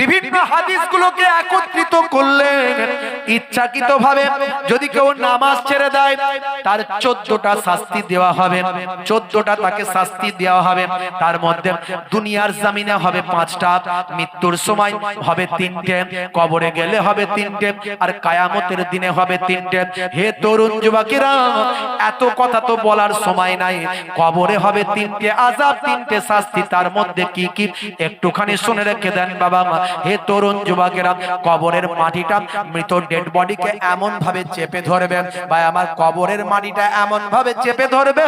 বিভিন্ন হাদিসগুলোকে একত্রিত করলেন। ইচ্ছাকৃতভাবে যদি কেউ নামাজ ছেড়ে দেয় তার 14টা শাস্তি দেওয়া হবে, 14টা তাকে শাস্তি দেওয়া হবে। তার মধ্যে দুনিয়ার জমিনে হবে 5টা, মৃত্যুর সময় হবে 3টে, কবরে গেলে হবে 3টে, আর কিয়ামতের দিনে হবে 3টে। হে তরুণ যুবকেরা, এত কথা তো বলার সময় নাই। কবরে হবে 3টে আযাব, 3টে শাস্তি। তার মধ্যে কি কি একটুখানি শুনে রেখে দেন বাবা। হে তরুণ যুবকেরা, কবরের মাটিটা মৃত ডেড বডিকে এমন ভাবে চেপে ধরবে, ভাই আমার কবরের মাটিটা এমন ভাবে চেপে ধরবে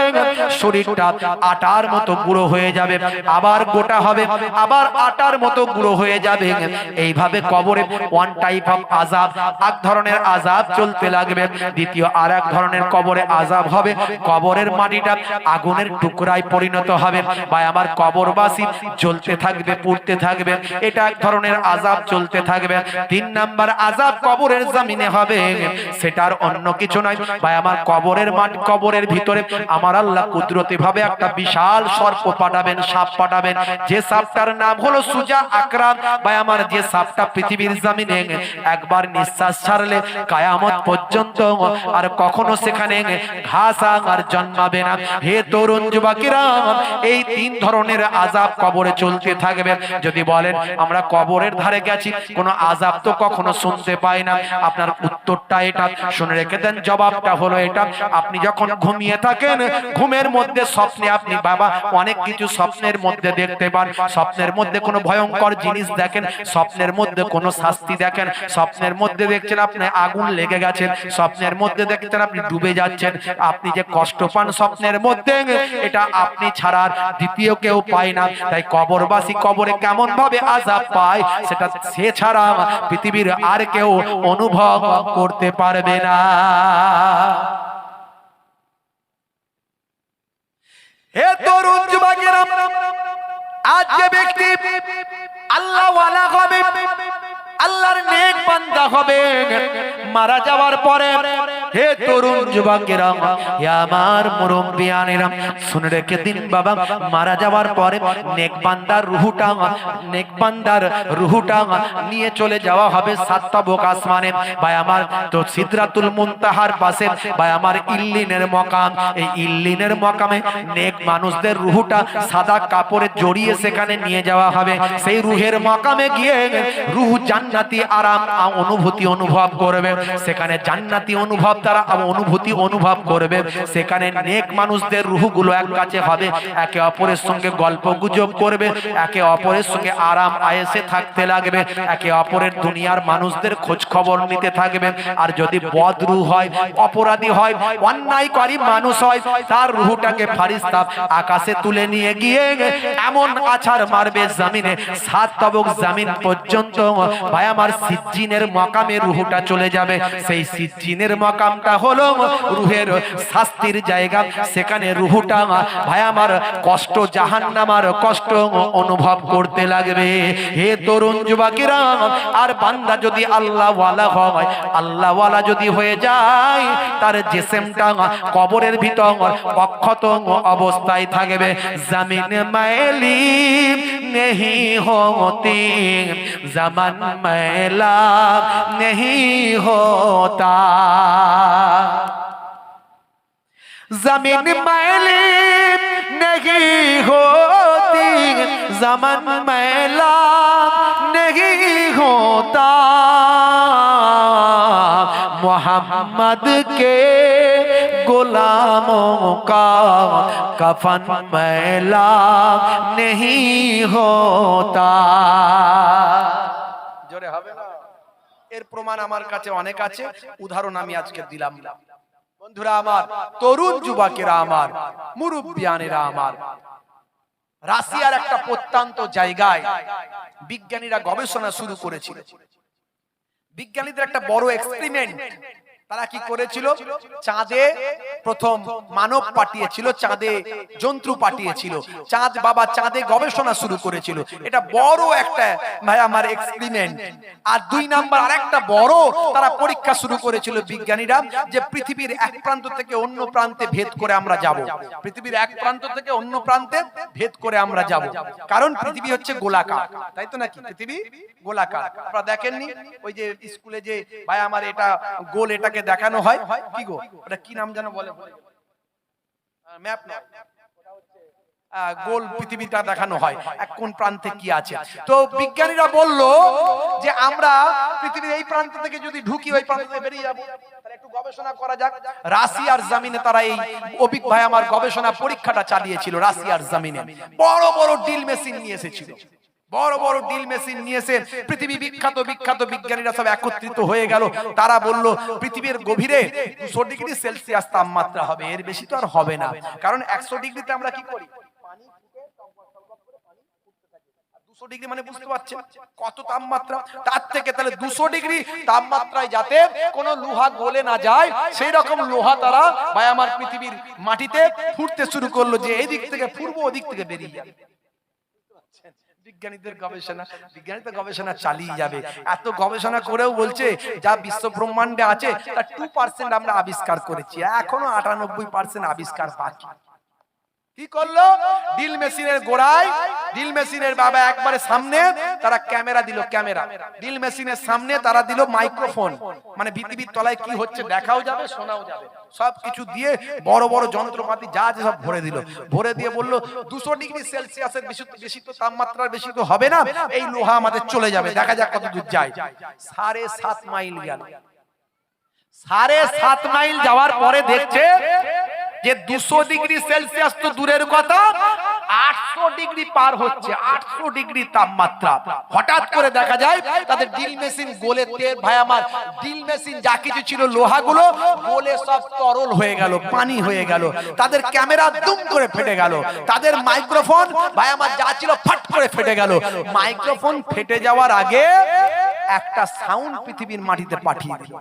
শরীরটা আটার মতো গুঁড়ো হয়ে যাবে, আবার গোটা হবে, আবার আটার মতো গুঁড়ো হয়ে যাবে। এইভাবে কবরে ওয়ান টাইপ অফ আযাব, এক ধরনের আযাব চলতে লাগবে। দ্বিতীয় আর এক ধরনের কবরে আযাব হবে, কবরের মাটিটা আগুনের টুকরায় পরিণত হবে, ভাই আমার কবরবাসী জ্বলতে থাকবে, পুড়তে থাকবে। এটা এক ধরনের আযাব চলতে থাকবে। 3 নাম্বার আযাব কবরের জমিনে হবে, সেটার অন্য কিছু নয় ভাই আমার কবরের মাটি, কবরের ভিতরে আমার আল্লাহ কুদরতি ভাবে একটা বিশাল সর্প পাঠাবেন, সাপ পাঠাবেন। যে সাপটার নাম হলো সুজা আকরাম। ভাই আমার যে সাপটা পৃথিবীর জমিনে একবার নিঃশ্বাস ছাড়লে কিয়ামত পর্যন্ত আর কখনো সেখানে ঘাস আর জন্মাবে না। হে তরুণ যুবকেরা, এই 3 ধরনের আযাব কবরে চলতে থাকবে। যদি বলেন আমরা কবরের ধারে গেছি, কোনো আযাব তো কখনো শুনতে পাই না, আপনার উত্তরটা এটা শুনে রেখে দেন। জবাবটা হলো এটা, আপনি যখন ঘুমিয়ে থাকেন, ঘুমের মধ্যে স্বপ্নে আপনি বাবা অনেক কিছু স্বপ্নের মধ্যে দেখতে পান। স্বপ্নের মধ্যে কোনো ভয়ঙ্কর জিনিস দেখেন, স্বপ্নের মধ্যে কোনো শাস্তি দেখেন, স্বপ্নের মধ্যে দেখছেন আপনি আগুন লেগে গেছেন, স্বপ্নের মধ্যে দেখছেন আপনি ডুবে যাচ্ছেন। আপনি যে কষ্ট পান স্বপ্নের মধ্যে, এটা আপনি ছাড়া দ্বিতীয় কেউ পায় না। তাই কবরবাসী কবরে কেমন ভাবে আযাব পায়, সেটা সে ছাড়া পৃথিবীর আর কেউ অনুভব করতে পারবে না। হে তরুণ যুবকেরা, আজ যে ব্যক্তি আল্লাহ ওয়ালা হবে, আল্লাহর নেক বান্দা হবে, মারা যাওয়ার পরে হে তরুণ যুবকেরা, হে আমার মুরব্বিয়ানেরা, শুনে রেখে দিন বাবা, মারা যাওয়ার পরে নেক বান্দার রূহটা নিয়ে চলে যাওয়া হবে 7 তবক আসমানে। ভাই আমার তো সিদরাতুল মুনতাহার পাশে ভাই আমার ইল্লিনের মকাম, এই ইল্লিনের মকামে নেক মানুষদের রূহটা সাদা কাপড়ে জড়িয়ে সেখানে নিয়ে যাওয়া হবে। সেই রূহের মকামে গিয়ে রূহ জান্নাতি আরাম অনুভূতি অনুভব করবে, সেখানে জান্নাতি অনুভব তারা অনুভূতি অনুভব করবে। সেখানে নেক মানুষদের রূহগুলো এক কাছে হবে, একে অপরের সঙ্গে গল্প গুজব করবে, একে অপরের সঙ্গে আরাম আয়েশে থাকতে লাগবে, একে অপরের দুনিয়ার মানুষদের খোঁজ খবর নিতে থাকবে। আর যদি বদরূহ হয়, অপরাধী হয়, অন্যায়কারী মানুষ হয়, তার রূহটাকে ফেরেশতা আকাশে তুলে নিয়ে গিয়ে এমন আছাড় মারবে জমিনে, 7 তবক জমিন পর্যন্ত ভাই আমার সিজ্জিনের মকামে রূহটা চলে যাবে। সেই সিজ্জিনের মকামটা হলো রূহের শাস্তির জায়গা, সেখানে রূহটা ভাই আমার কষ্ট, জাহান্নামের কষ্ট অনুভব করতে লাগবে। হে তরুণ যুবকেরা, আর বান্দা যদি আল্লাহ ওয়ালা হয়, আল্লাহ ওয়ালা যদি হয়ে যায়, তার জিসমটা কবরের ভিতর অক্ষত অবস্থায় থাকবে। জমিন मैली नहीं होती, जमन मैला नहीं होता, जमीन मैली नहीं होती, जमन मैला नहीं होता, मोहम्मद के गुलामों का कफन मैला नहीं होता। জোরে হবে না? এর প্রমাণ আমার কাছে অনেক আছে, উদাহরণ আমি আজকে দিলাম। বন্ধুরা আমার, তরুণ যুবকেরা আমার, মুরব্বিয়ানেরা আমার, রাশিয়ার একটা প্রত্যন্ত জায়গায় বিজ্ঞানীরা গবেষণা শুরু করেছিল। বিজ্ঞানীদের একটা বড় এক্সপেরিমেন্ট তারা কি করেছিল, চাঁদে প্রথম মানব পাঠিয়েছিল, চাঁদে যন্ত্র পাঠিয়েছিল, চাঁদ বাবা চাঁদে গবেষণা শুরু করেছিল। এটা বড় একটা ভাই আমার এক্সপেরিমেন্ট। আর 2 নাম্বার আরেকটা বড় তারা পরীক্ষা শুরু করেছিল বিজ্ঞানীরা, যে পৃথিবীর এক প্রান্ত থেকে অন্য প্রান্তে ভেদ করে আমরা যাব, পৃথিবীর এক প্রান্ত থেকে অন্য প্রান্তে ভেদ করে আমরা যাব, কারণ পৃথিবী হচ্ছে গোলাকার, তাই তো নাকি? পৃথিবী গোলাকার, আপনারা দেখেননি ওই যে স্কুলে যে ভাই আমার এটা গোল, এটাকে দেখানো হয় কি গো, ওটা কি নাম যেন বলে, ম্যাপ না, গোল পৃথিবীটা দেখানো হয় এক কোন প্রান্তে কি আছে। তো বিজ্ঞানীরা বলল যে আমরা পৃথিবীর এই প্রান্ত থেকে যদি ঢুকি ওই প্রান্ত থেকে বেরিয়ে যাব, তাহলে একটু গবেষণা করা যাক। রাশিয়ার জমিনে তারা এই অভিক ভাই আমার গবেষণা পরীক্ষাটা চালিয়েছিল। রাশিয়ার জমিনে বড় বড় ড্রিল মেশিন নিয়ে এসেছিল, বড় বড় ড্রিল মেশিন নিয়ে এসে পৃথিবী বিখ্যাত বিখ্যাত বিজ্ঞানীরা সব একত্রিত হয়ে গেল। তারা বলল পৃথিবীর গভীরে 200 ডিগ্রি সেলসিয়াস তাপমাত্রা হবে, এর বেশি তো আর হবে না, কারণ 100 ডিগ্রিতে আমরা কি করি, 200 ডিগ্রি মানে বুঝতে পারছেন কত তাপমাত্রা, তার থেকে তাহলে 200 ডিগ্রি তাপমাত্রায় যাতে কোনো লোহা গলে না যায়, সেই রকম লোহা তারা ভাই আমার পৃথিবীর মাটিতে ফুটতে শুরু করলো, যে এই দিক থেকে ফুটবো ওদিক থেকে বেরিয়ে যাবে। বিজ্ঞানীদের গবেষণা, বিজ্ঞানী তো গবেষণা চালিয়ে যাবে, এত গবেষণা করেও বলছে যা বিশ্ব ব্রহ্মাণ্ডে আছে তার 2% আমরা আবিষ্কার করেছি, এখনো 98% আবিষ্কার বাকি। কি করলো, ড্রিল মেশিনের গোড়ায়, ড্রিল মেশিনের বাবা একবারে সামনে তারা ক্যামেরা দিল, ক্যামেরা, ড্রিল মেশিনের সামনে তারা দিল মাইক্রোফোন, মানে পৃথিবীর তলায় কি হচ্ছে দেখাও যাবে শোনাও যাবে, সবকিছু দিয়ে বড় বড় যন্ত্রপাতি যা আছে সব ভরে দিল, ভরে দিয়ে বলল 200 ডিগ্রি সেলসিয়াসের বেশি তো তাপমাত্রার বেশি তো হবে না, এই লোহা আমাদের চলে যাবে, দেখা যাক কত দূর যায়। 7.5 মাইল গেল, 7.5 মাইল যাওয়ার পরে দেখছে যে 200 ডিগ্রি সেলসিয়াস তো দূরের কথা, 800 ডিগ্রি পার হচ্ছে, 800 ডিগ্রি তাপমাত্রা। হঠাৎ করে দেখা যায় তাদের ড্রিল মেশিন গলে, ভাই আমার ড্রিল মেশিন যা কিছু ছিল লোহাগুলো গলে সব তরল হয়ে গেল, পানি হয়ে গেল, তাদের ক্যামেরা দুম করে ফেটে গেল, তাদের মাইক্রোফোন ভাই আমার যা ছিল ফাট করে ফেটে গেল। মাইক্রোফোন ফেটে যাওয়ার আগে একটা সাউন্ড পৃথিবীর মাটিতে পাঠিয়ে দিল,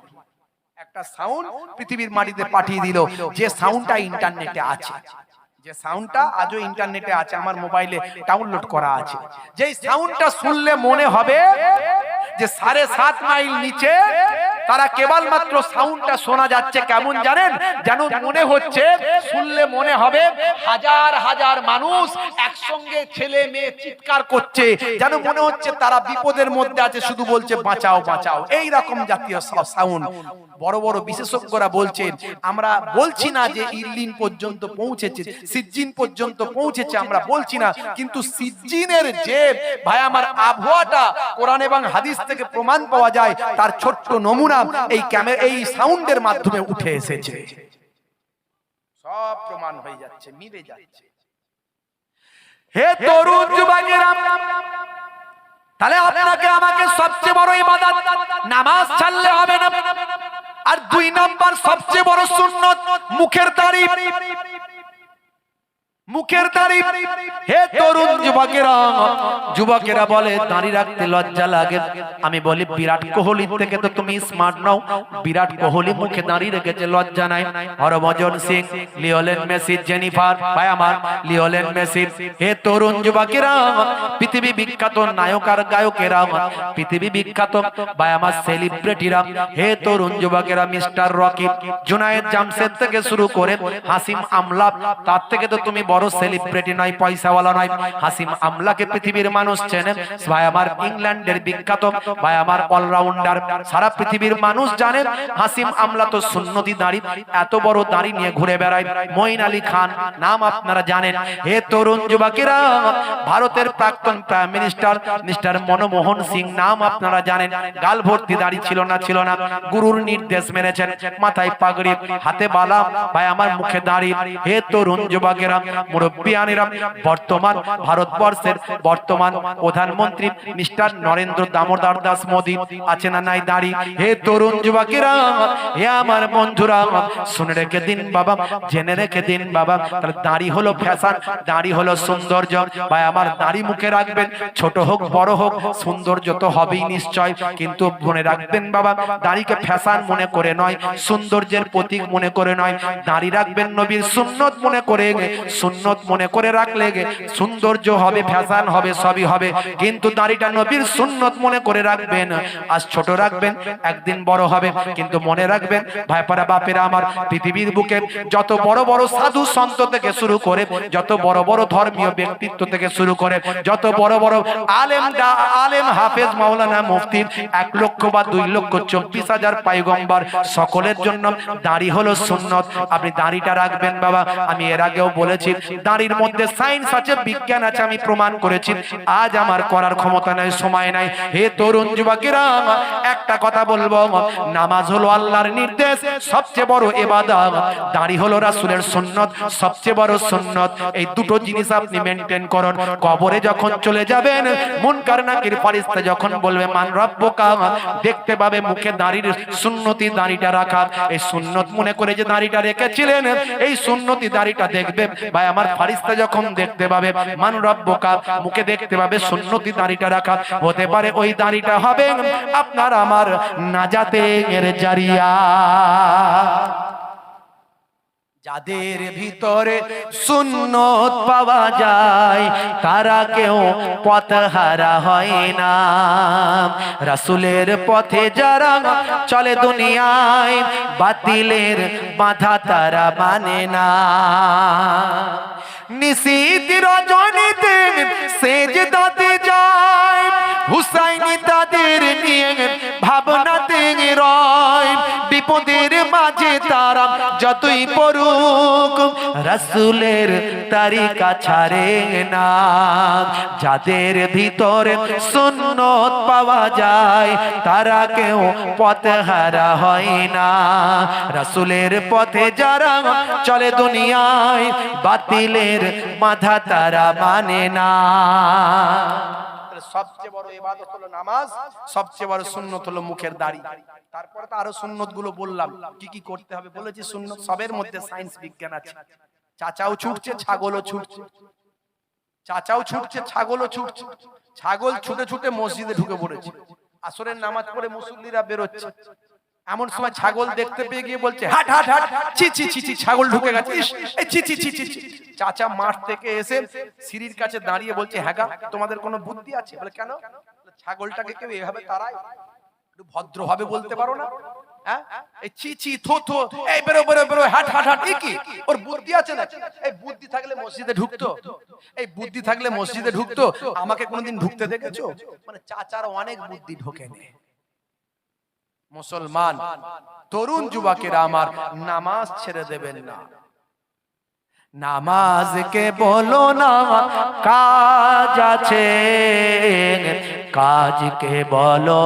একটা সাউন্ড পৃথিবীর মাটিতে পাঠিয়ে দিল, যে সাউন্ডটা ইন্টারনেটে আছে, যে সাউন্ডটা আজও ইন্টারনেটে আছে, আমার মোবাইলে ডাউনলোড করা আছে। যেই সাউন্ডটা শুনলে মনে হবে যে 7.5 মাইল নিচে তারা কেবলমাত্র সাউন্ডটা শোনা যাচ্ছে, কেমন জানেন, যেন মনে হচ্ছে, শুনলে মনে হবে হাজার হাজার মানুষ একসঙ্গে ছেলে মেয়ে চিৎকার করছে, যেন মনে হচ্ছে তারা বিপদের মধ্যে আছে, শুধু বলছে বাঁচাও বাঁচাও, এই রকম জাতীয় সাউন্ড। বড় বড় বিশেষজ্ঞরা বলছেন, আমরা বলছি না যে ইরলিন পর্যন্ত পৌঁছেছে, সিজ্জিন পর্যন্ত পৌঁছেছে, আমরা বলছি না, কিন্তু সিজ্জিনের যে ভাই আমার আবহাওয়াটা কোরআন এবং হাদিস থেকে প্রমাণ পাওয়া যায়, তার ছোট্ট নমুনা এই ক্যামেরা, এই সাউন্ডের মাধ্যমে উঠে এসেছে, সব প্রমাণ হয়ে যাচ্ছে, মিলে যাচ্ছে। হে তরুণ যুবকেরা, তাহলে আপনাকে আমাকে সবচেয়ে বড় ইবাদত নামাজ ছাড়লে হবে না, আর 2 নাম্বার সবচেয়ে বড় সুন্নত মুখের দাড়ি, মুখের দাড়ি। হে তরুণ যুবকেরা, যুবকেরা বলে দাড়ি রাখতে লজ্জা লাগে, আমি বলি বিরাট কোহলি থেকে তো তুমি স্মার্ট নাও, বিরাট কোহলি মুখে দাড়ি রেখেছে, লজ্জা নাই। Harbhajan Singh, Lionel Messi, Jennifer ভাই আমার, লিওনেল মেসি। হে তরুণ যুবকেরা, পৃথিবী বিখ্যাত নায়ক আর গায়কেরা, পৃথিবী বিখ্যাত ভাই আমার সেলিব্রিটিরা, হে তরুণ যুবকেরা, মিস্টার রকি, জুনায়েদ জামশেদ থেকে শুরু করে হাসিম আমলা, তার থেকে তো তুমি বড় সেলিব্রিটি নয়, পয়সাওয়ালা নয়। হাসিম আমলাকে পৃথিবীর মানুষ চেনে ভাই আমার, ইংল্যান্ডের বিখ্যাত ভাই আমার অলরাউন্ডার, সারা পৃথিবীর মানুষ জানে। হাসিম আমলা তো সুন্নতি দাড়ি, এত বড় দাড়ি নিয়ে ঘুরে বেড়ায়। মঈন আলী খান নাম আপনারা জানেন। হে তরুণ যুবকেরা, ভারতের প্রাক্তন prime minister mister Manmohan Singh নাম আপনারা জানেন, গাল ভর্তি দাড়ি ছিল না, ছিল না, গুরুর নির্দেশ মেনেছেন, মাথায় পাগড়ি, হাতে বালা ভাই আমার, মুখে দাড়ি। হে তরুণ যুবকেরা, মুরব্বিয়ানেরা, বর্তমান ভারতবর্ষের বর্তমান প্রধানমন্ত্রী মিস্টার নরেন্দ্র দামোদর দাস মোদী আছে না নাই দাড়ি। হে তরুণ যুবকেরা, হে আমার বন্ধুরা, শুনে রেখে দিন বাবা, জেনে রেখে দিন বাবা, তাহলে দাড়ি হলো ফ্যাশন, দাড়ি হলো সৌন্দর্য ভাই আমার। দাড়ি মুখে রাখবেন, ছোট হোক বড় হোক, সৌন্দর্য তো হবেই নিশ্চয়, কিন্তু মনে রাখবেন বাবা, দাড়িকে ফ্যাশন মনে করে নয়, সৌন্দর্যের প্রতীক মনে করে নয়, দাড়ি রাখবেন নবীর সুন্নত মনে করে। সুন্নত মনে করে রাখলে সৌন্দর্য হবে, ফ্যাশন হবে, সবই হবে, কিন্তু দাড়িটা নবীর সুন্নত মনে করে রাখবেন। আজ ছোট রাখবেন, একদিন বড় হবে, কিন্তু মনে রাখবেন ভাইপারা বাপেরা আমার, পৃথিবীর বুকে যত বড় বড় সাধু সন্ত থেকে শুরু করে, যত বড় বড় ধর্মীয় ব্যক্তিত্ব থেকে শুরু করে, যত বড় বড় আলেম হাফেজ মাওলানা মুফতি 1 লক্ষ বা 2 লক্ষ 24,000 পয়গম্বর, সকলের জন্য দাড়ি হলো সুন্নত। আপনি দাড়িটা রাখবেন বাবা। আমি এর আগেও বলেছি দাড়ির মধ্যে সায়েন্স আছে, বিজ্ঞান আছে, আমি প্রমাণ করেছি। আজ আমার করার ক্ষমতা নাই, সময় নাই। হে তরুণ যুবকেরা, একটা কথা বলবো, নামাজ হলো আল্লাহর নির্দেশ, সবচেয়ে বড় ইবাদত। দাড়ি হলো রাসূলের সুন্নত, সবচেয়ে বড় সুন্নত। এই দুটো জিনিস আপনি মেইনটেইন করুন। কবরে যখন চলে যাবেন, মুনকার নাকির ফেরেশতা যখন বলবে মান রব্বুকা, দেখতে পাবে মুখে দাড়ির সুন্নতি দাড়িটা রাখা। এই সুন্নত মনে করে যে দাড়িটা রেখেছিলেন, এই সুন্নতি দাড়িটা দেখবে ভাই আমার ফেরেশতা যখন দেখতে পাবে মান রব্বুকা, মুখে দেখতে পাবে সুন্নতি দাড়িটা রাখা। হতে পারে ওই দাড়িটা হবে আপনার আমার নাজাতের জারিয়া। যাদের ভিতরে সুন্নত পাওয়া যায় তারা কেউ পথহারা হয় না। রাসূলের পথে যারা চলে দুনিয়ায়, বাতিলের বাধা তারা মানে না। নিশীথ রজনীতে সেজদাতে যায়, হুসাইনি তাদের নিয়ে ভাবনাতে রয়। বিপদের মাঝে তারা যতই পড়ুক, রাসূলের তরিকা ছাড়ে না। যাদের ভিতরে সুন্নত পাওয়া যায় তারা কেউ পথহারা হয় না। রাসূলের পথে যারা চলে দুনিয়ায়, বাতিলের বাধা তারা মানে না। সবচেয়ে বড় ইবাদত হলো নামাজ, সবচেয়ে বড় সুন্নত হলো মুখের দাড়ি। তারপরে তো আরো সুন্নত গুলো বললাম কি কি করতে হবে বলেছি। সুন্নত সবের মধ্যে সায়েন্স বিজ্ঞান আছে। চাচাও ছুটছে, ছাগলও ছুটছে, চাচাও ছুটছে, ছাগলও ছুটছে। ছাগল ছুটে ছুটে মসজিদে ঢুকে পড়েছে। আসরের নামাজ পড়ে মুসল্লিরা বেরোচ্ছে, এমন সময় ছাগল দেখতে পেয়ে গিয়ে বলছে হাট হাট হাট, ছি ছি ছি ছি, ছাগল ঢুকে গেছে, এই ছি ছি ছি ছি। চাচা মাঠ থেকে এসে সিঁড়ির কাছে দাঁড়িয়ে বলছে হ্যাঁ গা, তোমাদের কোনো বুদ্ধি আছে? বলে কেন? ছাগলটাকে কেউ এভাবে তাড়ায়? একটু ভদ্রভাবে বলতে পারো না? হ্যাঁ, এই ছি ছি থো থো, এই বেরো বেরো বেরো, হাট হাট হাট, কি ওর বুদ্ধি আছে না? এই বুদ্ধি থাকলে মসজিদে ঢুকতো, এই বুদ্ধি থাকলে মসজিদে ঢুকতো। আমাকে কোনোদিন ঢুকতে দেখেছো? মানে চাচার অনেক বুদ্ধি ঢোকেনি। মুসলমান তরুণ যুবকেরা আমার, নামাজ ছেড়ে দেবেন না। নামাজকে বলো না কাজ আছে, কাজকে বলো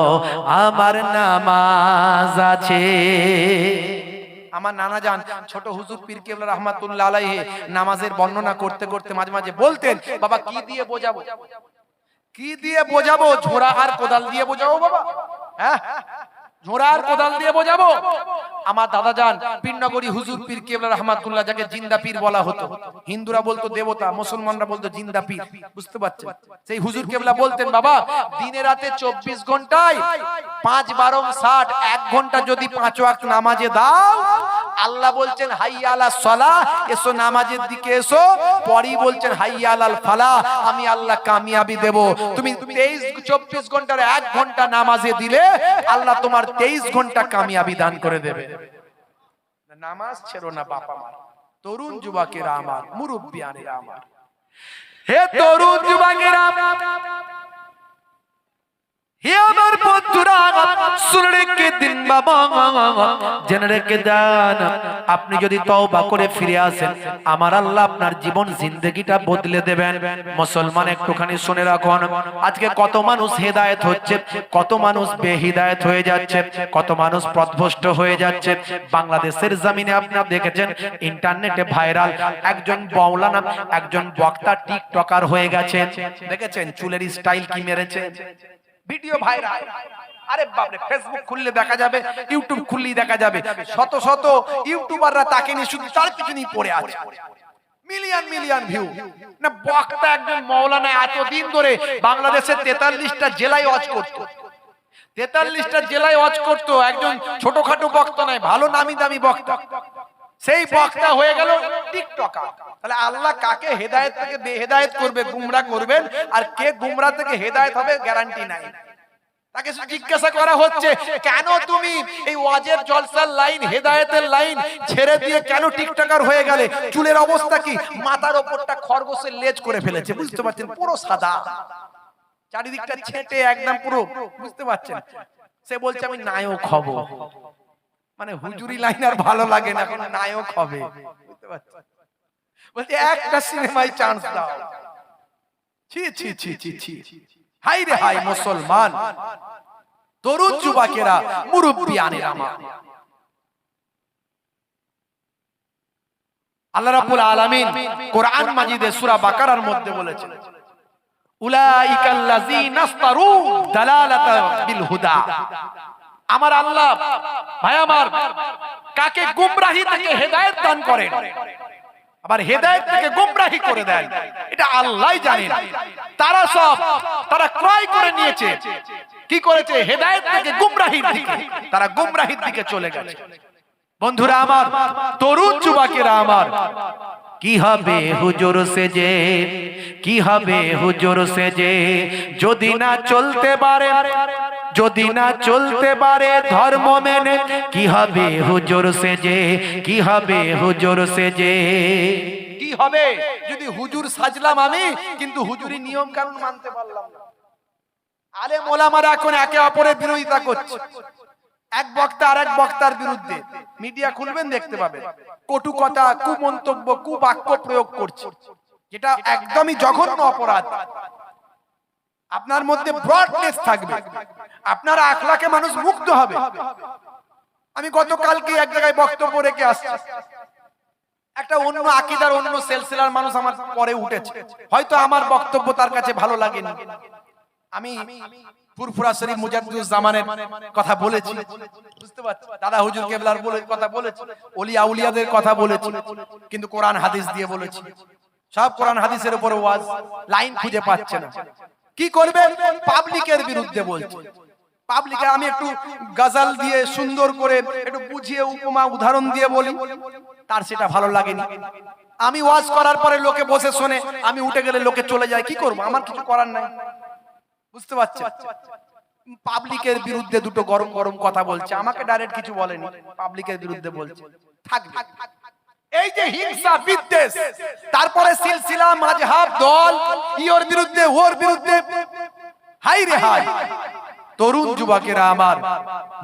আমার নামাজ আছে। আমার নানা জান ছোট হুজুর পীর কেবলা রাহমাতুল্লাহ আলাইহি নামাজের বর্ণনা করতে করতে মাঝে মাঝে বলতেন, বাবা কি দিয়ে বোঝাবো, কি দিয়ে বোঝাবো? ঝোড়া আর কোদাল দিয়ে বোঝাবো বাবা? হ্যাঁ, ঝোড়া আর কোদাল দিয়ে বোঝাবো? আমার দাদা জান পীরনগরী হুজুর পীর কেবলা রাহমাতুল্লাহ, যাকে জিন্দা পীর বলা হতো, হিন্দুরা বলতো দেবতা, মুসলমানরা বলতো জিন্দা পীর, বুঝতে পারছেন? সেই হুজুর কেবলা বলতেন, বাবা দিনে রাতে 24 ঘন্টায় 5 12 60 1 ঘন্টা যদি 5 ওয়াক্ত নামাজে দাও, আল্লাহ বলছেন হাইয়া আলাস সালাহ, এসো নামাজের দিকে এসো। পরেই বলছেন হাইয়া আলাল ফালাহ, আমি আল্লাহ কামিয়াবি দেব। তুমি 24 ঘন্টার 1 ঘন্টা নামাজে দিলে আল্লাহ তোমার 23 ঘন্টা কামিয়াবি দান করে দেবে। নামাজ ছেড়ো না বাবা আমার, তরুণ যুবকেরা আমার, মুরব্বিয়ানেরা আমার। হে তরুণ যুবকেরা, হে আমার বন্ধুরা, শুনে রেখে দিন বাবা, জেনে রেখে দেন, আপনি যদি তওবা করে ফিরে আসেন, আমার আল্লাহ আপনার জীবন জিন্দেগিটা বদলে দেবেন। মুসলমান একটুখানি শুনে রাখুন, আজকে কত মানুষ হেদায়েত হচ্ছে, কত মানুষ বেহিদায়েত হয়ে যাচ্ছে, কত মানুষ পথভ্রষ্ট হয়ে যাচ্ছে। বাংলাদেশের জমিনে আপনারা দেখেছেন, ইন্টারনেটে ভাইরাল একজন মাওলানা, একজন বক্তা টিকটকার হয়ে গেছেন। দেখেছেন চুলের স্টাইল কি মেরেছে, ভিডিও ভাইরাল। আরে বাপরে, ফেসবুক খুললে দেখা যাবে, ইউটিউব খুললেই দেখা যাবে, শত শত ইউটিউবাররা তাকে নিয়ে শুধু তার পিছনেই পড়ে আছে, মিলিয়ন মিলিয়ন ভিউ। না বক্তা একজন মাওলানা এতদিন ধরে বাংলাদেশের 43টা জেলায় ওয়াজ করত, 43টা জেলায় ওয়াজ করত। একজন ছোটখাটো বক্তা নয়, ভালো নামি দামি বক্তা। সেই বক্তা হয়ে গেল টিকটকার। তাহলে আল্লাহ কাকে হেদায়েত থেকে বেহেদায়েত করবে, গুমরাহ করবেন, আর কে গুমরাহ থেকে হেদায়েত হবে গ্যারান্টি নাই। তাকে জিজ্ঞাসা করা হচ্ছে, কেন তুমি এই ওয়াজের জলসার লাইন, হেদায়েতের লাইন ছেড়ে দিয়ে কেন টিকটকার হয়ে গেলে? চুলের অবস্থা কি? মাথার ওপরটা খরগোশের লেজ করে ফেলেছে, বুঝতে পারছেন? পুরো সাদা, চারিদিকটা ছেটে একদম পুরো, বুঝতে পারছেন? সে বলছে আমি নায়ক হব। মানে হুজুরি লাইন আর ভালো লাগে না, এখন নায়ক হবে, বুঝতে পারছেন? বলছে একটা সিনেমায় চান্স দাও। ছি ছি ছি ছি ছি, হাই রে হাই মুসলমান, তরুণ যুবকেরা, মুরব্বিয়ানেরা আমার, আল্লাহ রাব্বুল আলামিন কোরআন মাজিদে সূরা বাকারার মধ্যে বলেছেন, উলাইকাল্লাযীনা ইসতারু দালালাতা বিল হুদা। আমার আল্লাহ, ভাই আমার, কাকে গুমরাহি থেকে হেদায়েত দান করেন, আবার হেদায়েত থেকে গুমরাহি করে দেন, এটা আল্লাহই জানেন। তারা ক্রয় করে নিয়েছে, কি করেছে? হেদায়েত থেকে গুমরাহির দিকে, তারা গুমরাহির দিকে চলে গেছে। বন্ধুরা আমার, তরুণ যুবকেরা আমার, কি হবে হুজুর সেজে, কি হবে হুজুর সেজে, যদি না চলতে পারে, যদি না চলতে পারে ধর্ম মেনে, কি হবে হুজুর সেজে, কি হবে হুজুর সেজে। কি হবে যদি হুজুর সাজলাম আমি, কিন্তু হুজুরি নিয়ম কানুন মানতে পারলাম না? আলেম ওলামারা এখন একে অপরের বিরোধিতা করছে, এক বক্তা আর এক বক্তার বিরুদ্ধে। মিডিয়া খুলবেন, দেখতে পাবেন কটু কথা, কুমন্তব্য, কুবাক্য প্রয়োগ করছে, যেটা একদমই জঘন্য অপরাধ। আপনার মধ্যে ব্রডনেস থাকবে, আপনার আখলাকে মানুষ মুগ্ধ হবে। আমি গতকালকে এক জায়গায় বক্তব্য রেখে আসছি, একটা অন্য আকীদার, অন্য সিলসিলার মানুষ আমার পরে উঠেছে, হয়তো আমার বক্তব্য তার কাছে ভালো লাগেনি। আমি ফুরফুরা শরীফ মুজাদ্দিদুজ জামানের কথা বলেছি, বুঝতে পারছেন? দাদা হুজুর কেবলার কথা বলেছি, ওলিয়া আউলিয়াদের কথা বলেছি, কিন্তু কোরআন হাদিস দিয়ে বলেছি। সব কোরআন হাদিসের উপর ওয়াজ, লাইন খুঁজে পাচ্ছে না। কি করবে? পাবলিকের বিরুদ্ধে বলছে। পাবলিকে আমি একটু গজল দিয়ে সুন্দর করে একটু বুঝিয়ে উপমা উদাহরণ দিয়ে বলি, তার সেটা ভালো লাগেনি। আমি ওয়াজ করার পরে লোকে বসে শোনে, আমি উঠে গেলে লোকে চলে যায়, কি করব? আমার কিছু করার নাই, বুঝতে পারছেন? পাবলিকের বিরুদ্ধে দুটো গরম গরম কথা বলছে, আমাকে ডাইরেক্ট কিছু বলেনি, পাবলিকের বিরুদ্ধে বলছে। থাকবে এই যে হিংসা বিদ্বেষ, তারপরে সিলসিলা মাযহাব দল, ইওর বিরুদ্ধে ওর বিরুদ্ধে, হাই রে হাই। তরুণ যুবকেরা আমার,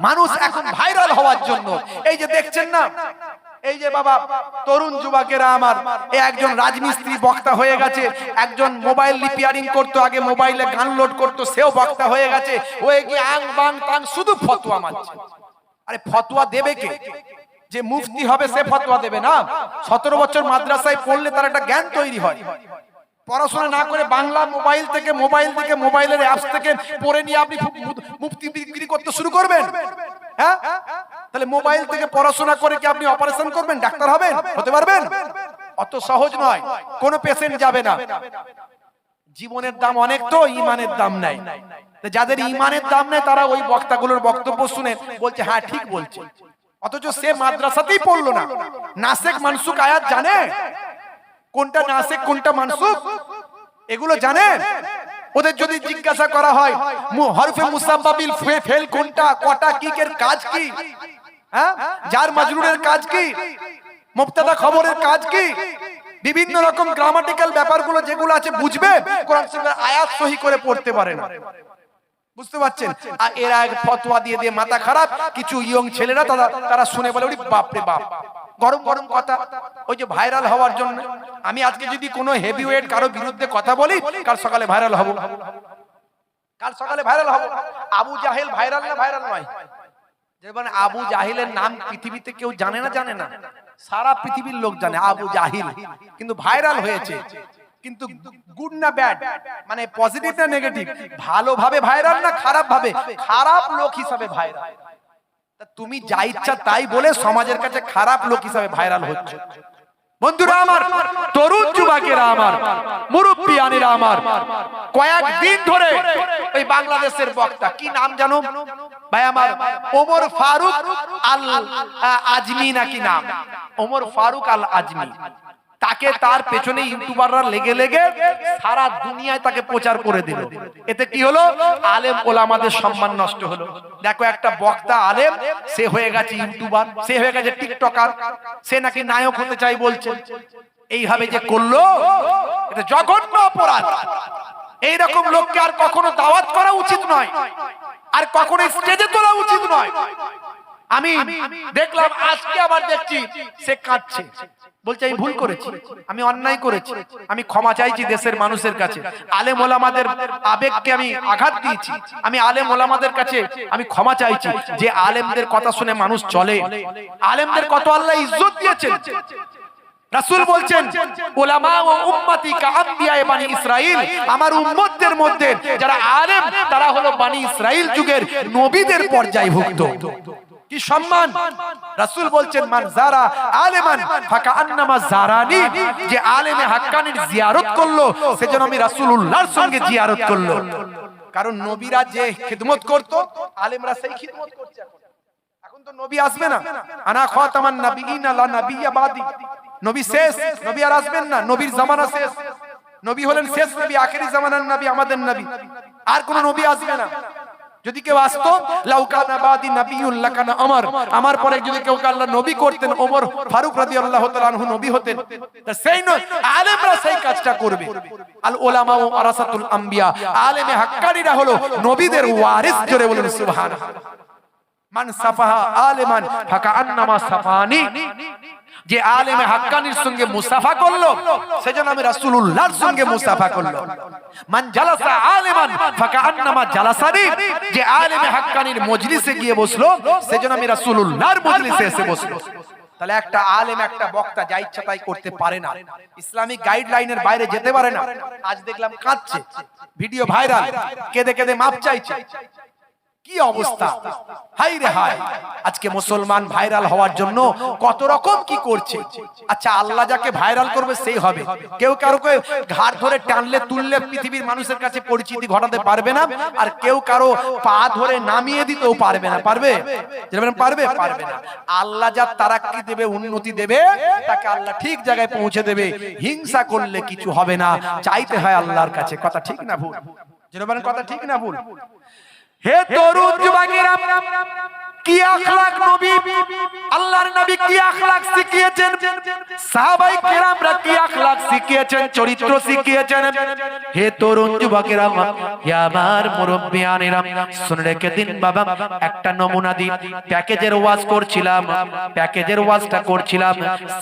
মানুষ এখন ভাইরাল হওয়ার জন্য, এই যে দেখছেন না, এই যে বাবা তরুণ যুবকেরা আমার, এই একজন রাজমিস্ত্রি বক্তা হয়ে গেছে, একজন মোবাইল রিপেয়ারিং করতো, আগে মোবাইলে গান লোড করতো, সেও বক্তা হয়ে গেছে, হয়ে গিয়ে আং বাং তাং শুধু ফতোয়া মারছে। আরে ফতোয়া দেবে কে? যে মুফতি হবে সে ফতোয়া দেবে না? 17 বছর মাদ্রাসায় পড়লে তার একটা জ্ঞান তৈরি হয়। পড়াশোনা না করে বাংলা মোবাইল থেকে, মোবাইল থেকে, মোবাইলের অ্যাপস থেকে পড়ে নিয়ে আপনি মুফতি বিক্রি করতে শুরু করবেন? হ্যাঁ, তাহলে মোবাইল থেকে পড়াশোনা করে কি আপনি অপারেশন করবেন, ডাক্তার হবেন, হতে পারবেন? অত সহজ নয়, কোন পেশেন্ট যাবে না। জীবনের দাম অনেক, তো ঈমানের দাম নাই। যাদের ঈমানের দাম নাই তারা ওই বক্তাগুলোর বক্তব্য শুনে বলছে হ্যাঁ ঠিক বলছে, অথচ সে মাদ্রাসাতেই পড়লো না। নাসেক মানসুক আয়াত জানে? কোনটা নাসেক কোনটা মানসুক এগুলো জানে? ওদের যদি জিজ্ঞাসা করা হয় হরফে মুসাব্বাবিল ফেল কোনটা, কটা কিকের কাজ কি, হ্যাঁ, জার মাজরুরের কাজ কি, মুবতাদা খবরের কাজ কি, বিভিন্ন রকম গ্রামাটিক্যাল ব্যাপারগুলো যেগুলো আছে বুঝবে, কোরআন শরীফের আয়াত সহি করে পড়তে পারে না, বুঝতে পারছেন? আর এরা ফতোয়া দিয়ে দিয়ে মাথা খারাপ। কিছু ইয়ং ছেলেরা তারা শুনে বলে ওরে বাপ রে বাপ, গরম গরম কথা, ওই যে ভাইরাল হওয়ার জন্য। আমি আজকে যদি কোনো হেভিওয়েট কারো বিরুদ্ধে কথা বলি, কাল সকালে ভাইরাল হব, কাল সকালে ভাইরাল হব। আবু জাহেল ভাইরাল না ভাইরাল নয়? যেমন আবু জাহিলের নাম পৃথিবীতে কেউ জানে না, জানে না, সারা পৃথিবীর লোক জানে আবু জাহিল, কিন্তু ভাইরাল হয়েছে। কিন্তু গুড না ব্যাড, মানে পজিটিভ না নেগেটিভ, ভালোভাবে ভাইরাল না খারাপ ভাবে? খারাপ লোক হিসাবে ভাইরাল। তুমি যা ইচ্ছা তাই বলে সমাজের কাছে খারাপ লোক হিসাবে ভাইরাল হচ্ছে। বন্ধুরা আমার, তরুণ যুবকেরা আমার, মুরব্বিয়ানেরা আমার, কয়েকদিন ধরে ওই বাংলাদেশের বক্তা, কি নাম জানো ভাই আমার, ওমর ফারুক আল আজমি নাকি নাম, ওমর ফারুক আল আজমি, তাকে তার পেছনে ইউটিউবাররা লেগে লেগে সারা দুনিয়ায় তাকে প্রচার করে দিল। এতে কি হলো? আলেম ওলামাদের সম্মান নষ্ট হলো। দেখো, একটা বক্তা আলেম, সে হয়ে গেছে ইউটিউবার, সে হয়ে গেছে টিকটকার, সে নাকি নায়ক হতে চাই বলছে। এইভাবে যে করলো, এটা জঘন্য অপরাধ। এইরকম লোককে আর কখনো দাওয়াত করা উচিত নয়, আর কখনো স্টেজে তোলা উচিত নয়। আমি দেখলাম, আজকে আবার দেখছি সে কাঁদছে, বলছে আমি ভুল করেছি, আমি অন্যায় করেছি, আমি ক্ষমা চাইছি দেশের মানুষের কাছে, আলেম ওলামাদের আবেগকে আমি আঘাত দিয়েছি, আমি আলেম ওলামাদের কাছে আমি ক্ষমা চাইছি। যে আলেমদের কথা শুনে মানুষ চলে, আলেমদের কত আল্লাহ ইজ্জত দিয়েছেন। রাসূল বলছেন, উলামা ও উম্মতি কা আমবিয়ায়ে বানি ইসরাইল, আমার উম্মতদের মধ্যে যারা আলেম তারা হলো বানি ইসরাইল যুগের নবীদের পর্যায়ভুক্ত। কি সম্মান! রাসূল বলছেন, মান যারা আলেমান ফাকান্নামা যারানি, যে আলেমে হাক্কানির জিয়ারত করলো সেজন্য আমি রাসূলুল্লাহর সঙ্গে জিয়ারত করলো। কারণ নবীরা যে খিদমত করত, আলেমরা সেই খিদমত করছে। এখন তো নবী আসবে না, আনা খাতামান নাবিয়িনা লা নাবিয়্যা বাদি, নবী শেষ, নবী আর আসবেন না, নবীর জামানা শেষ, নবী হলেন শেষ নবী, আখেরি জামানার নবী, আমাদের নবী, আর কোন নবী আসবে না। যদি কেউ আসতো, লাউকানা বাদি নাবিয়ুল লাকানা ওমর, আমার পরে যদি কেউ আল্লাহ নবী করতেন, ওমর ফারুক রাদিয়াল্লাহু তাআলা আনহু নবী হতেন। তা সেই নয়, আলেমরা সেই কাজটা করবে। আল উলামা ওয়ারাসাতুল আম্বিয়া, আলেমে হাক্কানিরা হলো নবীদের ওয়ারিস। জোরে বলুন সুবহানাল্লাহ। মান সাফাহা আলেমান ফাকান্নামা সাফানি, যে আলেমে হাক্কানির সঙ্গে মুসাফা করলো সেজন্য আমি রাসূলুল্লাহর সঙ্গে মুসাফা করলো। মান জালাসা আলেমান ফাকান্নামা জালাসানি, যে আলেমে হাক্কানির মজলিসে গিয়ে বসলো সেজন্য আমি রাসূলুল্লাহর মজলিসে এসে বসলো। তাহলে একটা আলেম, একটা বক্তা যা ইচ্ছা তাই করতে পারে না, ইসলামিক গাইডলাইনের বাইরে যেতে পারে না। আজ দেখলাম কাঁদছে, ভিডিও ভাইরাল, কেঁদে কেঁদে মাপ চাইছে। কি অবস্থা! হাই রে হাই! আজকে মুসলমান ভাইরাল হওয়ার জন্য কত রকম কি করছে। আচ্ছা, আল্লাহ যাকে ভাইরাল করবে সেই হবে। কেউ কারোকে ঘাড় ধরে টানলে তুললে পৃথিবীর মানুষের কাছে পরিচিতি ঘটাতে পারবে না, আর কেউ কারো পা ধরে নামিয়ে দিতেও পারবে না। পারবে? পারবে? পারবে না। আল্লাহ যা তারাক্কি দেবে, উন্নতি দেবে, তাকে আল্লাহ ঠিক জায়গায় পৌঁছে দেবে। হিংসা করলে কিছু হবে না, চাইতে হয় আল্লাহর কাছে। কথা ঠিক না ভুল? যেরকম কথা ঠিক না ভুল? হে তরুণ যুবকেরা, কি আখলাক নবী, আল্লাহর নবী কি আখলাক শিখিয়েছেন, সাহাবায়ে কেরামরা কি আখলাক শিখিয়েছেন, চরিত্র শিখিয়েছেন। হে তরুণ যুবকেরা, হে আমার মুরব্বিয়ানেরা, শুনে রেখে দিন বাবা, একটা নমুনা দিই। প্যাকেজের ওয়াজ করছিলাম, প্যাকেজের ওয়াজটা করছিলাম,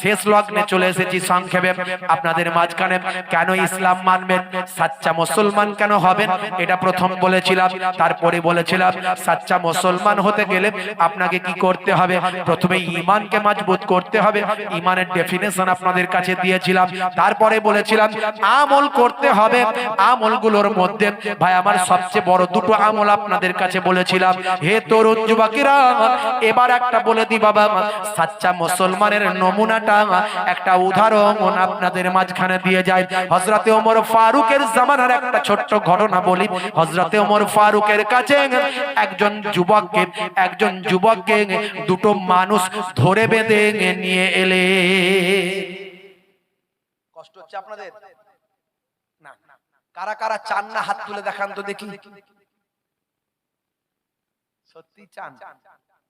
শেষ লগ্নে চলে এসেছি। সংক্ষেপে আপনাদের মাঝখানে, কেন ইসলাম মানবেন, সাচ্চা মুসলমান কেন হবেন, এটা প্রথম বলেছিলাম। তারপরে বলেছিলাম সাচ্চা মুসলমান হতে গেলে আপনাকে কি করতে হবে, প্রথমে ঈমানকে মজবুত করতে হবে। ঈমানের ডেফিনেশন আপনাদের কাছে দিয়েছিলাম। তারপরে বলেছিলাম আমল করতে হবে। আমলগুলোর মধ্যে ভাই আমার সবচেয়ে বড় দুটো আমল আপনাদের কাছে বলেছিলাম। হে তরুণ যুবকেরা, এবার একটা বলে দি বাবা, সাচ্চা মুসলমানের নমুনাটা, একটা উদাহরণ আপনাদের মাঝখানে দিয়ে যায়। হযরতে ওমর ফারুকের জামানার একটা ছোট্ট ঘটনা বলি। হযরতে ওমর ফারুকের কাছে একজন যুবককে দুটো মানুষ ধরে বেঁধে নিয়ে এলে। কষ্ট হচ্ছে আপনাদের? না, কারা কারা চান না হাত তুলে দেখান তো দেখি। সত্যি চান?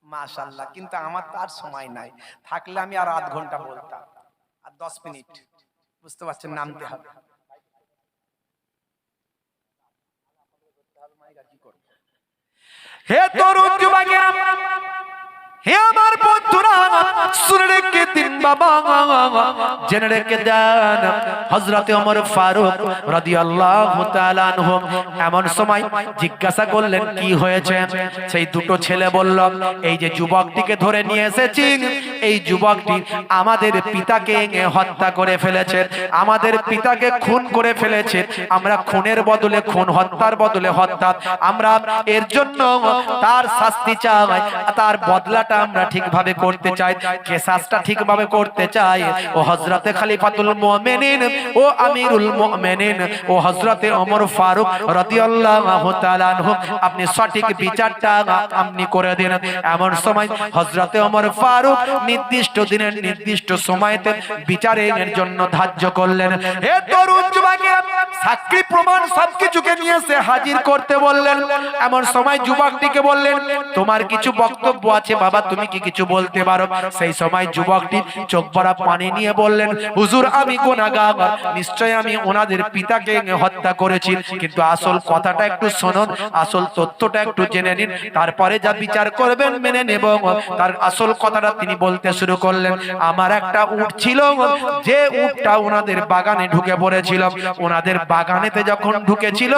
মাশাআল্লাহ। কিন্তু আমার তার সময় নাই, থাকলে আমি আর আধ ঘন্টা বলতাম, আর 10 মিনিট। বুঝতে পারছেন, নামতে হবে। হে তরুণ যুবকেরা, হে আমার বন্ধুরা, শুনে রেখে দিন বাবা, জেনে রেখে দেন। হযরতে ওমর ফারুক রাদিয়াল্লাহু তাআলা আনহু এমন সময় জিজ্ঞাসা করলেন কি হয়েছে। সেই দুটো ছেলে বলল, এই যে যুবকটিকে ধরে নিয়ে এসেছি, এই যুবকটি আমাদের পিতাকে হত্যা করে ফেলেছে, আমাদের পিতাকে খুন করে ফেলেছে। আমরা খুনের বদলে খুন, হত্যার বদলে হত্যা, আমরা এর জন্য তার শাস্তি চাই, তার বদলাটা বিচারটা আমরা ঠিকভাবে করতে চাই, কেসাসটা ঠিকভাবে করতে চাই, ও হযরতে খলিফাতুল মুমিনিন ও আমিরুল মুমিনিন ও হযরতে ওমর ফারুক রাদিয়াল্লাহু তাআলা আনহু, আপনি সঠিক বিচারটা আপনি করে দিন। এমন সময় হযরতে ওমর ফারুক নির্দিষ্ট দিনের নির্দিষ্ট সময়তে বিচারের জন্য ধার্য করলেন। হে তরুণ যুবকেরা, সাক্ষী প্রমাণ সবকিছুকে নিয়ে এসে হাজির করতে বললেন। এমন সময় যুবকটিকে বললেন, তোমার কিছু বক্তব্য আছে বাবা, তুমি কি কিছু বলতে পারো? সেই সময় যুবকটি চোখ ভরা পানি নিয়ে বললেন, হুজুর আমি গুনাহগার, নিশ্চয় আমি ওনাদের পিতাকে হত্যা করেছি, কিন্তু আসল কথাটা একটু শুনুন, আসল তথ্যটা একটু জেনে নিন, তারপরে যা বিচার করবেন মেনে নেব। তার আসল কথাটা তিনি বলতে শুরু করলেন, আমার একটা উট ছিল, যে উটটা ওনাদের বাগানে ঢুকে পড়েছিল। ওনাদের বাগানেতে যখন ঢুকেছিল,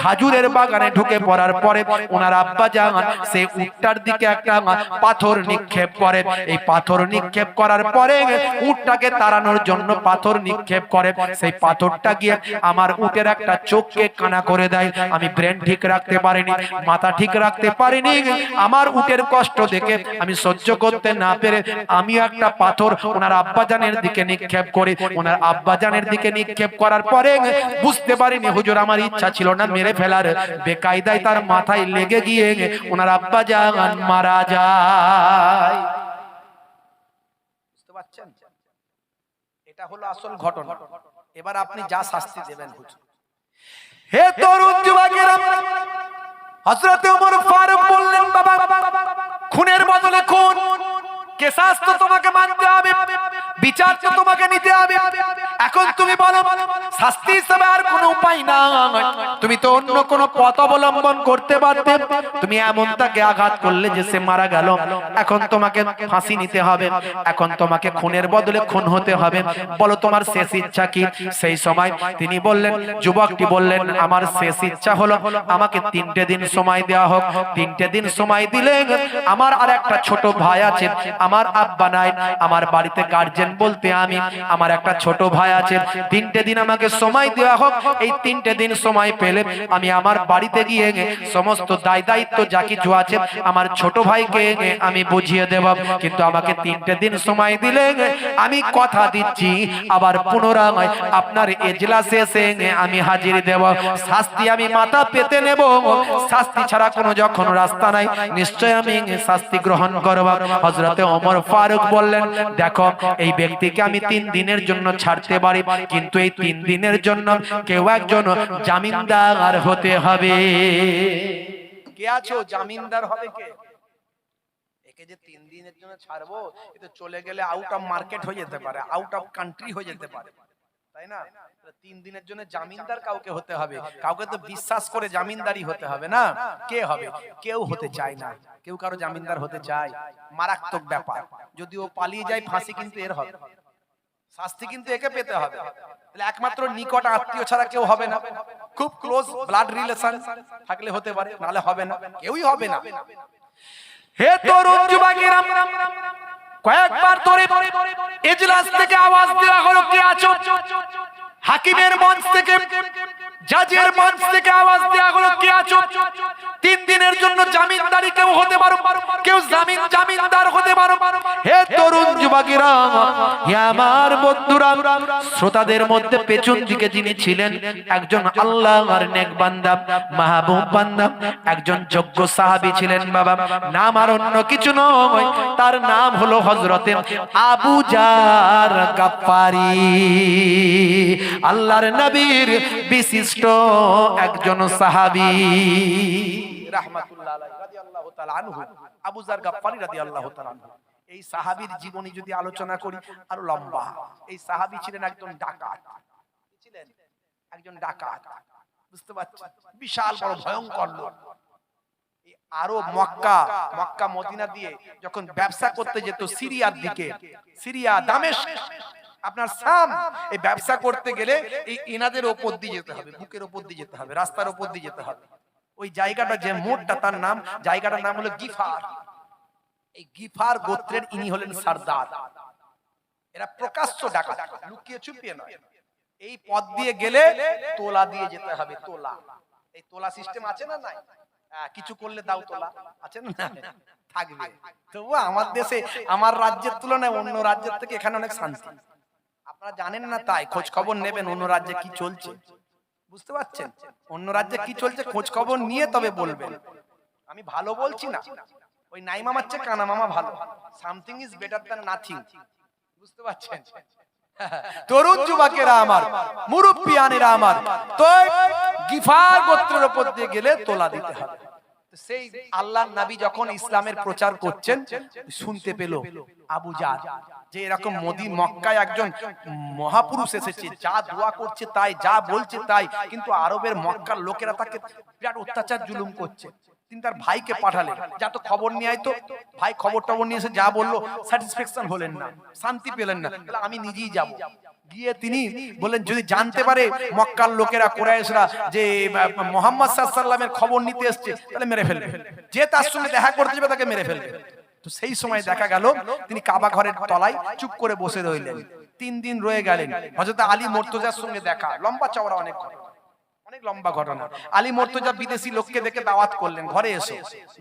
খাজুরের বাগানে ঢুকে পড়ার পরে ওনার আব্বা জান সেই উটটার দিকে একটা পাথর নিক্ষেপ করে। এই পাথর নিক্ষেপ করার পরে উটটাকে তাড়ানোর জন্য পাথর নিক্ষেপ করে, সেই পাথরটা গিয়ে আমার উটের একটা চোখকে কানা করে দেয়। আমি ব্রেন ঠিক রাখতে পারিনি, মাথা ঠিক রাখতে পারিনি, আমার উটের কষ্ট দেখে আমি সহ্য করতে না পেরে আমি একটা পাথর ওনার আব্বাজানের দিকে নিক্ষেপ করি। ওনার আব্বাজানের দিকে নিক্ষেপ করার পরে বুঝতে পারিনি হুজুর, আমার ইচ্ছা ছিল না মেরে ফেলার, বেকায়দায় তার মাথায় লেগে গিয়ে ওনার আব্বাজান মারা যায়। বুঝতে পারছেন? এটা হলো আসল ঘটনা। এবার আপনি যা শাস্তি দেবেন হুজুর। হে তরুণ যুবকেরা, হযরত ওমর ফারুক বললেন, বাবা খুনের বদলে খুন, কেসাস তো তোমাকে মানতে হবে, বিচার তো তোমাকে নিতে হবে। এখন তুমি বলো শাস্তি হিসেবে আর কোনো উপায় না, তুমি তো অন্য কোনো পথ অবলম্বন করতে পারতে। তুমি এমন তাকে আঘাত করলে যে সে মারা গেল, এখন তোমাকে ফাঁসি নিতে হবে, এখন তোমাকে খুনের বদলে খুন হতে হবে, বলো তোমার শেষ ইচ্ছা কি? সেই সময় তিনি বললেন, যুবকটি বললেন, আমার শেষ ইচ্ছা হলো আমাকে 3টে দিন সময় দেওয়া হোক। 3টে দিন সময় দিলে আমার আর একটা ছোট ভাই আছে, আমার আব্বা নাই, আমার বাড়িতে গার্জেন বলতে আমি, আমার একটা ছোট ভাই আছে, 3টে দিন আমাকে সময় দেওয়া হোক। এই 3টে দিন সময় পেলে আমি আমার বাড়িতে গিয়ে সমস্ত দায় দায়িত্ব যা কিছু আছে আমার ছোট ভাইকে আমি বুঝিয়ে দেব, কিন্তু আমাকে 3টে দিন সময় দিলে আমি কথা দিচ্ছি আবার পুনরায় আপনার এজলাসে এসে আমি হাজির দেব, শাস্তি আমি মাথা পেতে নেব, শাস্তি ছাড়া কোনো যখন রাস্তা নাই, নিশ্চয় আমি শাস্তি গ্রহণ করব। হযরতে ওমর ফারুক বললেন, দেখো এই ব্যক্তিকে আমি 3 দিনের জন্য ছাড়তে পারি, কিন্তু এই 3 দিনের জন্য কেউ একজন জামিনদার হতে হবে। কে আছো জামিনদার হবে কে? একে যে 3 দিনের জন্য ছাড়বো, এ তো চলে গেলে আউট অফ মার্কেট হয়ে যেতে পারে, আউট অফ কান্ট্রি হয়ে যেতে পারে, তাই না? 3 দিনের জন্য জামিনদার কাউকে হতে হবে, কাউকে তো বিশ্বাস করে জামিনদারি হতে হবে না। কে হবে? কেউ হতে চায় না, কেউ কারো জামিনদার হতে চায়, মারাত্মক ব্যাপার। যদি ও পালিয়ে যায় ফাঁসি কিন্তু এর হবে, শাস্তি কিন্তু একে পেতে হবে। তাহলে একমাত্র নিকট আত্মীয় ছাড়া কেউ হবে না, খুব ক্লোজ ব্লাড রিলেশন থাকলে হতে পারে, নালে হবে না, কেউই হবে না। হে তরুণ যুবকেরা, কয়েকবার ধরে এজলাস থেকে আওয়াজ দেওয়া হলো, কে আছো? হাকিমের মঞ্চ থেকে, জাজের মঞ্চ থেকে আওয়াজ দেওয়া হলো, কে আছো? 3 দিনের জন্য জামিনদারি কেউ হতে পারো, কেউ জামিনদার হতে পারো। হে তরুণ যুবকেরা, হে আমার বন্ধুরা, শ্রোতাদের মধ্যে পেছন দিকে যিনি ছিলেন একজন আল্লাহর নেক বান্দা, মাহবুব বান্দা, একজন যোগ্য সাহাবী ছিলেন বাবা, নাম আর অন্য কিছু নয়, তার নাম হলো হযরতে আবু জার গাফফারি, আল্লাহর নবীর বিশিষ্ট একজন সাহাবী রাহমাতুল্লাহ আলাইহি রাদিয়াল্লাহু তাআলা আনহু, আবু জার গাফফারি রাদিয়াল্লাহু তাআলা আনহু। এই সাহাবীর জীবনী যদি আলোচনা করি আরো লম্বা। এই সাহাবী ছিলেন একজন ডাকাত, ছিলেন একজন ডাকাত, বুঝতে পারছেন? বিশাল বড় ভয়ঙ্কর লোক। আরো মক্কা মদিনা দিয়ে যখন ব্যবসা করতে যেত সিরিয়ার দিকে, সিরিয়া দামেস্ক, আপনার শাম, এই ব্যবসা করতে গেলে এই এনাদের উপর দিয়ে যেতে হবে, বুকের উপর দিয়ে যেতে হবে, রাস্তার উপর দিয়ে যেতে হবে। ওই জায়গাটা যে মোড়টা, তার নাম, জায়গাটার নাম হলো গিফার। এই গিফার গোত্রের ইনি হলেন সরদার। এরা প্রকাশ্য ডাকাত, লুকিয়ে চুপিয়ে নয়। এই পথ দিয়ে গেলে তোলা দিয়ে যেতে হবে, তোলা। এই তোলা সিস্টেম আছে না নাই? কিছু করলে দাও তোলা, আছে না? থাকবে। তবু আমার দেশে, আমার রাজ্যের তুলনায় অন্য রাজ্যের থেকে এখানে অনেক শান্তি। আপনারা জানেন না, তাই খোঁজ খবর নেবেন অন্য রাজ্যে কি চলছে। বুঝতে পারছেন? অন্য রাজ্যে কি চলছে খোঁজ খবর নিয়ে তবে বলবেন। আমি ভালো বলছি না, ওই নাই মামার চেয়ে কানা মামা ভালো। Something is better than nothing. বুঝতে পারছেন? তরুণ যুবকেরা আমার, মুরব্বিয়ানেরা আমার, তো গিফার গোত্রের উপর দিয়ে গেলে তোলা দিতে হবে। সেই আল্লাহর নবী যখন ইসলামের প্রচার করছেন, শুনতে পেল আবু জাহল যে এরকম মক্কায় একজন মহাপুরুষ এসেছে, যা দোয়া করছে তাই, যা বলছে তাই, কিন্তু আরবের মক্কার লোকেরা তাকে বিরাট অত্যাচার জুলুম করছে। তিনি তার ভাইকে পাঠালেন, যা তো খবর নিয়ে আয়। তো ভাই খবর টবর নিয়ে এসে যা বললো, স্যাটিসফ্যাকশন হলেন না, শান্তি পেলেন না, আমি নিজেই যাব। গিয়ে তিনি বলেন, যদি জানতে পারে মক্কার লোকেরা, কুরাইশরা যে মুহাম্মদ সাল্লাল্লাহু আলাইহি ওয়াসাল্লামের খবর নিতে এসেছে, তাহলে মেরে ফেলবে। যে তার সঙ্গে দেখা করতে যাবে তাকে মেরে ফেলবে। তো সেই সময় দেখা গেল তিনি কাবা ঘরের তলায় চুপ করে বসে রইলেন। 3 দিন রয়ে গেলেন। হযরত আলী মুর্তজার সঙ্গে দেখা, লম্বা চওড়া অনেক লম্বা ঘটনা। আলী মুর্তজা বিদেশি লোককে দেখে দাওয়াত করলেন,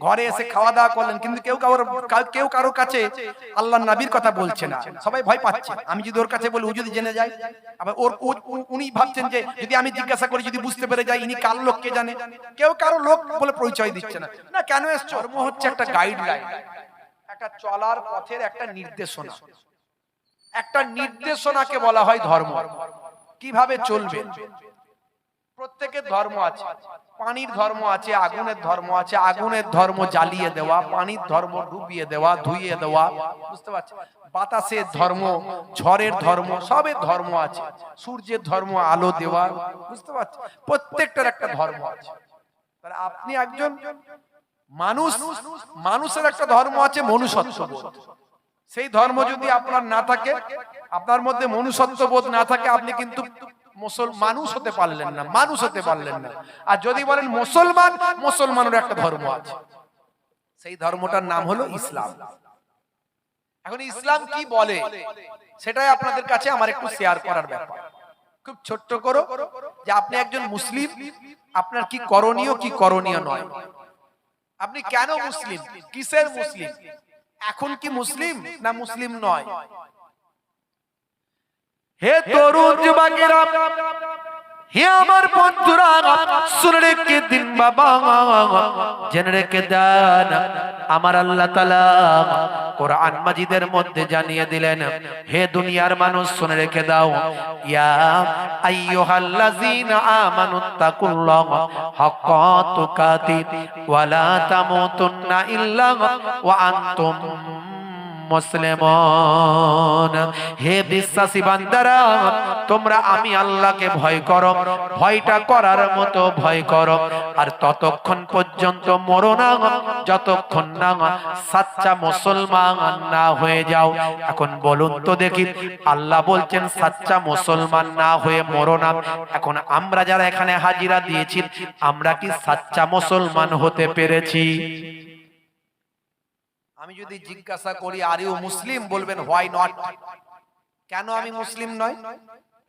ঘরে এসে খাওয়া দাওয়া করলেন, কিন্তু কেউ কারোর কাছে আল্লাহর নবীর কথা বলছে না। সবাই ভয় পাচ্ছে, আমি যদি ওর কাছে বলি ও যদি জেনে যায়। আবার উনি ভাবছেন যে যদি আমি জিজ্ঞাসা করি, যদি বুঝতে পেরে যাই ইনি কার লোক কে জানে। কেউ কারো লোক বলে পরিচয় দিচ্ছে না। না, কেন এসছো? ধর্ম হচ্ছে একটা গাইডলাইন, একটা চলার পথের একটা নির্দেশনা। একটা নির্দেশনাকে বলা হয় ধর্ম। কিভাবে চলবে? প্রত্যেকের ধর্ম আছে। পানির ধর্ম আছে, আগুনের ধর্ম আছে। আগুনের ধর্ম জ্বালিয়ে দেওয়া, পানির ধর্ম ডুবিয়ে দেওয়া, ধুইয়ে দেওয়া। বুঝতে পারছেন? বাতাসের ধর্ম, ঝড়ের ধর্ম, সবের ধর্ম আছে। সূর্যের ধর্ম আলো দেওয়া। বুঝতে পারছেন? প্রত্যেকটার একটা ধর্ম আছে। তাহলে আপনি একজন মানুষ, মানুষের একটা ধর্ম আছে মনুষ্যত্ববোধ। সেই ধর্ম যদি আপনার না থাকে, আপনার মধ্যে মনুষ্যত্ববোধ না থাকে, আপনি কিন্তু মানুষ হতে পারলেন না, মানুষ হতে পারলেন না। আর যদি বলেন মুসলমান, মুসলমানের একটা ধর্ম আছে, সেই ধর্মটার নাম হলো ইসলাম। এখন ইসলাম কি বলে সেটাই আপনাদের কাছে আমার একটু শেয়ার করার ব্যাপার। খুব ছোট্ট করো যে আপনি একজন মুসলিম, আপনার কি করণীয়, কি করণীয় নয়। আপনি কেন মুসলিম, কিসের মুসলিম, এখন কি মুসলিম না মুসলিম নয়। হে তরুণ যুবকেরা, হে আমার বন্ধুরা, শুনে রেখে দিন বাবা, জেনে রেখে দেন, আমার আল্লাহ তাআলা কোরআন মাজিদের মধ্যে জানিয়ে দিলেন, হে দুনিয়ার মানুষ শুনে রেখে দাও, ইয়া আইয়ুহাল্লাযীনা আমানুত্তাকুল্লাহা হাক্কা তুকাতিহি ওয়া লা তামুতুন্না ইল্লা ওয়া আনতুম মুসলিমুন। হে বিশ্বাসী বান্দারা, তোমরা আমি আল্লাহকে ভয় করো, ভয়টা করার মতো ভয় করো, আর ততক্ষণ পর্যন্ত মরো না যতক্ষণ না সাচ্চা মুসলমান না হয়ে যাও। এখন বলুন তো দেখি, আল্লাহ বলছেন সাচ্চা মুসলমান না হয়ে মরো না। এখন আমরা যারা এখানে হাজিরা দিয়েছি, আমরা কি সাচ্চা মুসলমান হতে পেরেছি? আমি যদি জিজ্ঞাসা করি আর ইউ মুসলিম, বলবেন হোয়াই নট, কেন আমি মুসলিম নয়?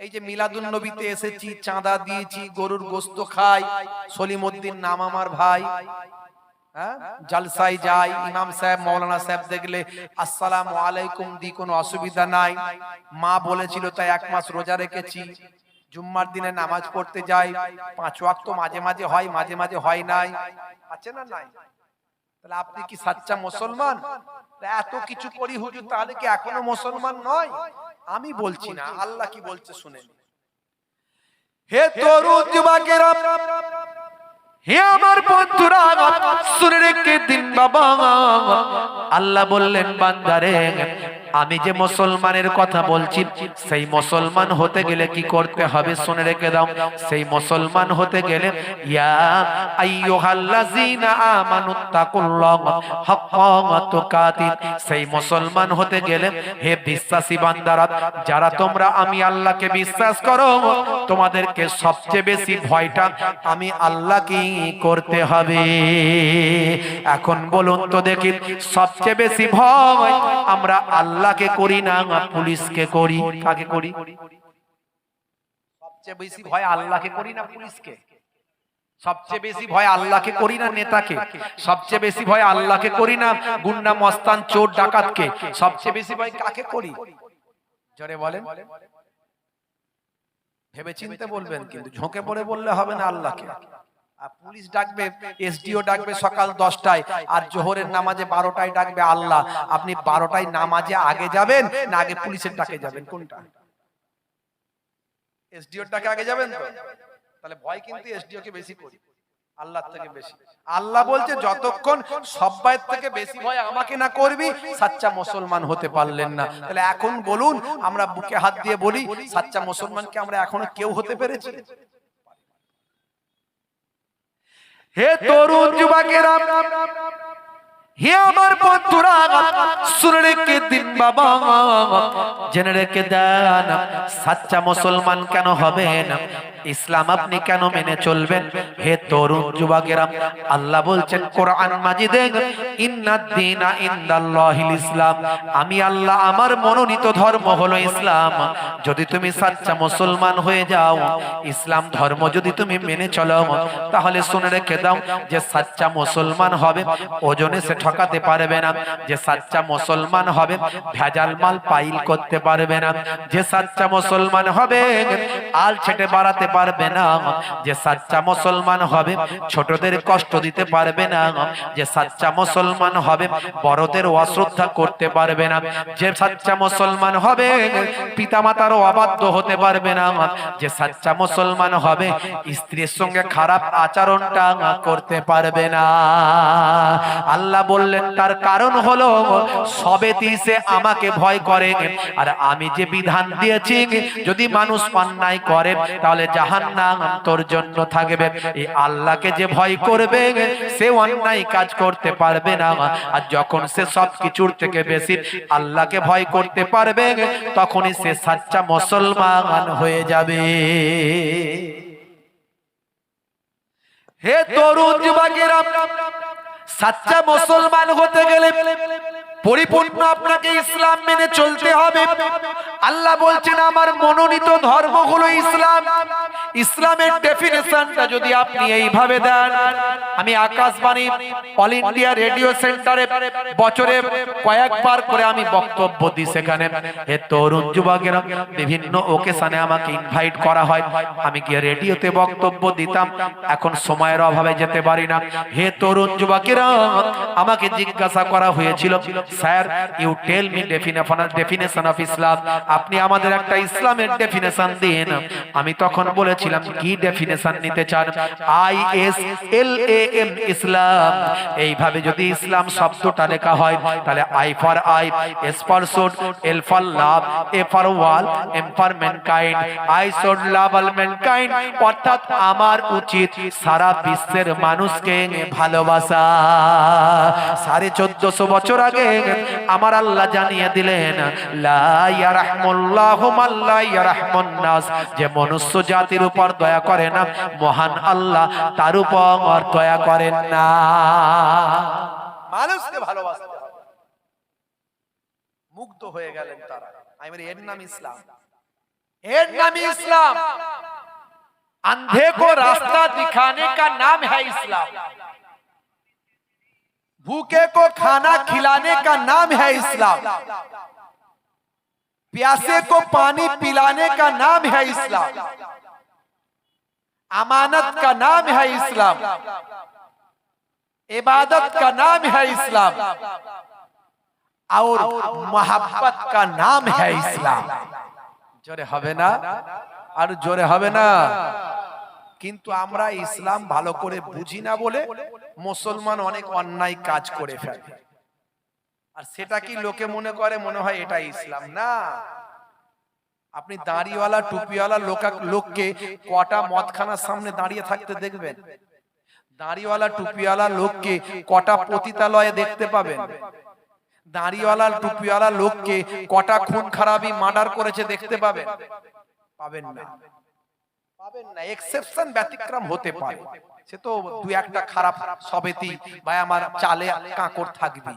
এই যে মিলাদুন নবীতে এসেছি, চাঁদা দিয়েছি, গরুর গোশত খাই, সলিমউদ্দিন নাম আমার ভাই, জলসায় যাই, ইমাম সাহেব মাওলানা সাহেব দেখলে আসসালামু আলাইকুম দি, কোনো অসুবিধা নাই। মা বলেছিল তাই 1 মাস রোজা রেখেছি। জুম্মার দিনে নামাজ পড়তে যাই, 5 ওয়াক্ত মাঝে মাঝে হয়, মাঝে মাঝে হয় নাই, আছে না নাই? তাহলে আপনি কি সাচ্চা মুসলমান? এত কিছু করি হুজুর, তাহলে কি এখনো মুসলমান নয়? আমি বলছি না, আল্লাহ কি বলছে শুনেন। হে তরুণ যুবকেরা, হে আমার বন্ধুরা, শুনে রেখে দিন বাবা, আল্লাহ বললেন বান্দারে, আমি যে মুসলমানের কথা বলছি, সেই মুসলমান হতে গেলে কি করতে হবে শুনে রেখে দাও। সেই মুসলমান হতে গেলে ইয়া আইয়ুহাল্লাযীনা আমানুত্তাকুল্লাহা হাক্কা তুকাতিহি, সেই মুসলমান হতে গেলে হে বিশ্বাসী বান্দারা, যারা তোমরা আমি আল্লাহকে বিশ্বাস করো, তোমাদেরকে সবচেয়ে বেশি ভয়টা আমি আল্লাহকে করতে হবে। এখন বলুন তো দেখি, সবচেয়ে বেশি ভয় আমরা আল্লাহকে করি না পুলিশকে করি? কাকে করি? সবচেয়ে বেশি ভয় আল্লাহকে করি না পুলিশকে? সবচেয়ে বেশি ভয় আল্লাহকে করি না নেতাকে? সবচেয়ে বেশি ভয় আল্লাহকে করি না গুন্ডা মস্তান চোর ডাকাতকে? সবচেয়ে বেশি ভয় কাকে করি? জোরে বলেন। ভেবে চিন্তে বলবেন, কিন্তু ঝোঁকে পড়ে বললে হবে না আল্লাহকে। আর পুলিশ ডাকবে, এসডিও ডাকবে সকাল 10টায়, আর জোহরের নামাজে 12টায় ডাকবে আল্লাহ। আপনি 12টায় নামাজে আগে যাবেন না আগে পুলিশের ডাকে যাবেন? কোনটা? এসডিওর ডাকে আগে যাবেন তো? তাহলে ভয় কিন্তু এসডিও কে বেশি করি, আল্লাহর থেকে বেশি। আল্লাহ বলছে যতক্ষণ সবাই থেকে বেশি ভয় আমাকে না করবি, সাচ্চা মুসলমান হতে পারলেন না। তাহলে এখন বলুন, আমরা বুকে হাত দিয়ে বলি, সাচ্চা মুসলমানকে আমরা এখনো কেউ হতে পেরেছি? হে তরুণ যুবকেরা, হে আমার বন্ধুরা, শুনে রেখে দিন বাবা, জেনে রেখে দেন, সাচ্চা মুসলমান কেন হবেন? ইসলাম আপনি কেন মেনে চলবেন? হে তরুণ যুবকেরা, আল্লাহ বলছেন কোরআন মাজিদে, ইন্নাদ দীনা ইনদাল্লাহিল ইসলাম, আমি আল্লাহ, আমার মনোনীত ধর্ম হলো ইসলাম। যদি তুমি সাচ্চা মুসলমান হয়ে যাও, ইসলাম ধর্ম যদি তুমি মেনে চলো, তাহলে শুনে রেখে দাও যে সাচ্চা মুসলমান হবে ওজনে সে ঠকাতে পারবে না, যে সাচ্চা মুসলমান হবে ভেজাল মাল পাইল করতে পারবে না, যে সাচ্চা মুসলমান হবে আল ছেটে বাড়াতে পারবে না, যে সাচ্চা মুসলমান হবে ছোটদের কষ্ট দিতে পারবে না, যে সাচ্চা মুসলমান হবে বড়দের অশ্রদ্ধা করতে পারবে না, যে সাচ্চা মুসলমান হবে পিতামাতারও অবাধ্য হতে পারবে না, যে সাচ্চা মুসলমান হবে স্ত্রীর সঙ্গে খারাপ আচরণটা করতে পারবে না। আল্লাহ বললেন তার কারণ হলো সবেতেই সে আমাকে ভয় করে, আর আমি যে বিধান দিয়েছি যদি মানুষ অন্যায় করে তাহলে জাহান্নাম তোর জন্য থাকবে। এই আল্লাহকে যে ভয় করবে সে অন্যায় কাজ করতে পারবে না, আর যখন সে সবকিছুর থেকে বেশি আল্লাহকে ভয় করতে পারবে তখনই সে সাচ্চা মুসলমান হয়ে যাবে। হে তরুণ যুবকেরা, সাচ্চা মুসলমান হতে গেলে পরিপূর্ণ আপনাকে ইসলাম মেনে চলতে হবে। আল্লাহ বলছেন আমার মনোনীত ধর্ম হলো ইসলাম। ইসলামের ডেফিনেশনটা যদি আপনি এইভাবে দেন, আমি আকাশবাণী অল ইন্ডিয়া রেডিও সেন্টারে বছরে কয়েকবার করে আমি বক্তব্য দিই, সেখানে হে তরুণ যুবকেরা বিভিন্ন ওকেশনে আমাকে ইনভাইট করা হয়, আমি গিয়ে রেডিওতে বক্তব্য দিতাম। এখন সময়ের অভাবে যেতে পারি না। হে তরুণ যুবকেরা, আমাকে জিজ্ঞাসা করা হয়েছিল, sir you tell me definition of Islam, আপনি আমাদের একটা ইসলামের ডেফিনেশন দিন। আমি তখন বলেছিলাম কি ডেফিনেশন নিতে চান? ISLAM ইসলাম। এইভাবে যদি ইসলাম শব্দটা লেখা হয় তাহলে I for I, S for should, L for love, A for wall, M for mankind, I should love all mankind, অর্থাৎ আমার উচিত সারা বিশ্বের মানুষকে ভালোবাসা। 1450 বছর আগে আমার আল্লাহ জানিয়ে দিলেন লা ইয়ারহামুল্লাহু মান লা ইয়ারহামুন নাস, যে মনুষ্য জাতির উপর দয়া করে না মহান আল্লাহ তার উপর দয়া করেন না। মানুষকে ভালোবাসতে হবে। মুগ্ধ হয়ে গেলেন তারা। আমি বলি এর নাম ইসলাম, এর নাম ইসলাম। अंधे को रास्ता दिखाने का नाम है इस्लाम, भूखे को खाना खिलाने का नाम है इस्लाम, प्यासे को पानी पिलाने का नाम है इस्लाम, अमानत का नाम है इस्लाम, इबादत का नाम है इस्लाम, और मोहब्बत का नाम है इस्लाम। जोरे হবে না আর জোরে হবে না। কিন্তু আমরা ইসলাম ভালো করে বুঝি না বলে মুসলমান অনেক অন্যায় কাজ করে ফেলে, আর সেটা কি লোকে মনে করে মনে হয় এটা ইসলাম না। আপনি দাড়িওয়ালা টুপিওয়ালা লোককে কটা মদখানার সামনে দাঁড়িয়ে থাকতে দেখবেন? দাড়িওয়ালা টুপিওয়ালা লোককে কটা পতিতালয়ে দেখতে পাবেন? দাড়িওয়ালা টুপিওয়ালা লোককে কটা খুন খারাপি মার্ডার করেছে দেখতে পাবেন? পাবেন না, পাবেন না। এক্সেপশন, ব্যতিক্রম হতে পারে, সে তো দুই একটা খারাপ সবেতি ভাই আমার চালে কাঁকড় থাকবে,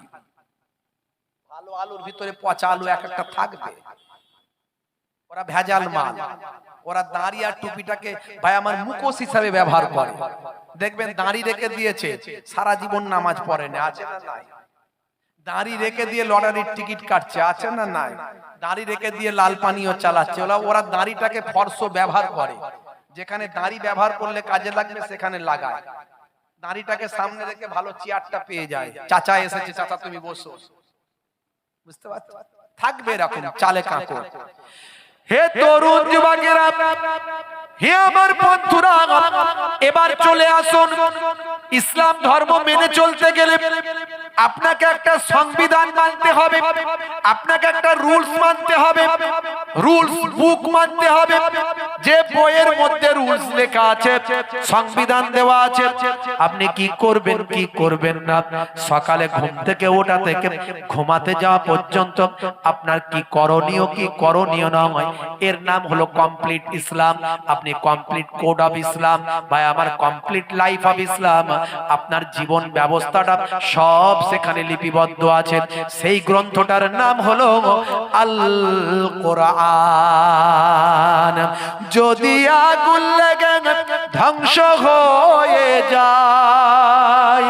ভালো আলুর ভিতরে পচা আলু এক একটা থাকবে, ওরা ভেজাল মাল। ওরা দাড়ি আর টুপিটাকে ভাই আমার মুখোশ হিসাবে ব্যবহার করে। দেখবেন দাড়ি রেখে দিয়েছে, সারা জীবন নামাজ পড়ে না, আছে না নাই? দাড়ি রেখে দিয়ে লটারির টিকিট কাটছে, আছে না নাই? দাড়ি রেখে দিয়ে লাল পানিও চালাচ্ছে। ওরা দাড়িটাকে ফর্স ব্যবহার করে, যেখানে দাড়ি ব্যবহার করলে কাজে লাগবে সেখানে লাগায়। দাড়িটাকে সামনে রেখে ভালো চেয়ারটা পেয়ে যায়, চাচা এসেছে, চাচা তুমি বসো, বুঝতে পারছো? থাকবে এরকম চালে কাঁকো। হে তরুণ যুবকেরা, হে আমার বন্ধুরা, এবার চলে আসুন। ইসলাম ধর্ম মেনে চলতে গেলে আপনাকে একটা সংবিধান মানতে হবে, আপনাকে একটা রুলস মানতে হবে, রুলস বুক মানতে হবে। যে বইয়ের মধ্যে রুলস লেখা আছে, সংবিধান দেওয়া আছে, আপনি কি করবেন কি করবেন না, সকালে ঘুম থেকে ওঠা থেকে ঘুমাতে যাওয়া পর্যন্ত আপনার কি করণীয় কি করণীয় নয়, এর নাম হলো কমপ্লিট ইসলাম। আপনি কমপ্লিট কোড অফ ইসলাম বা আমার কমপ্লিট লাইফ অফ ইসলাম, আপনার জীবন ব্যবস্থাটা সব সেখানে লিপিবদ্ধ আছে। সেই গ্রন্থটার নাম হলো আল কোরআন। যদি আগুন লেগে ধ্বংস হয়ে যায়,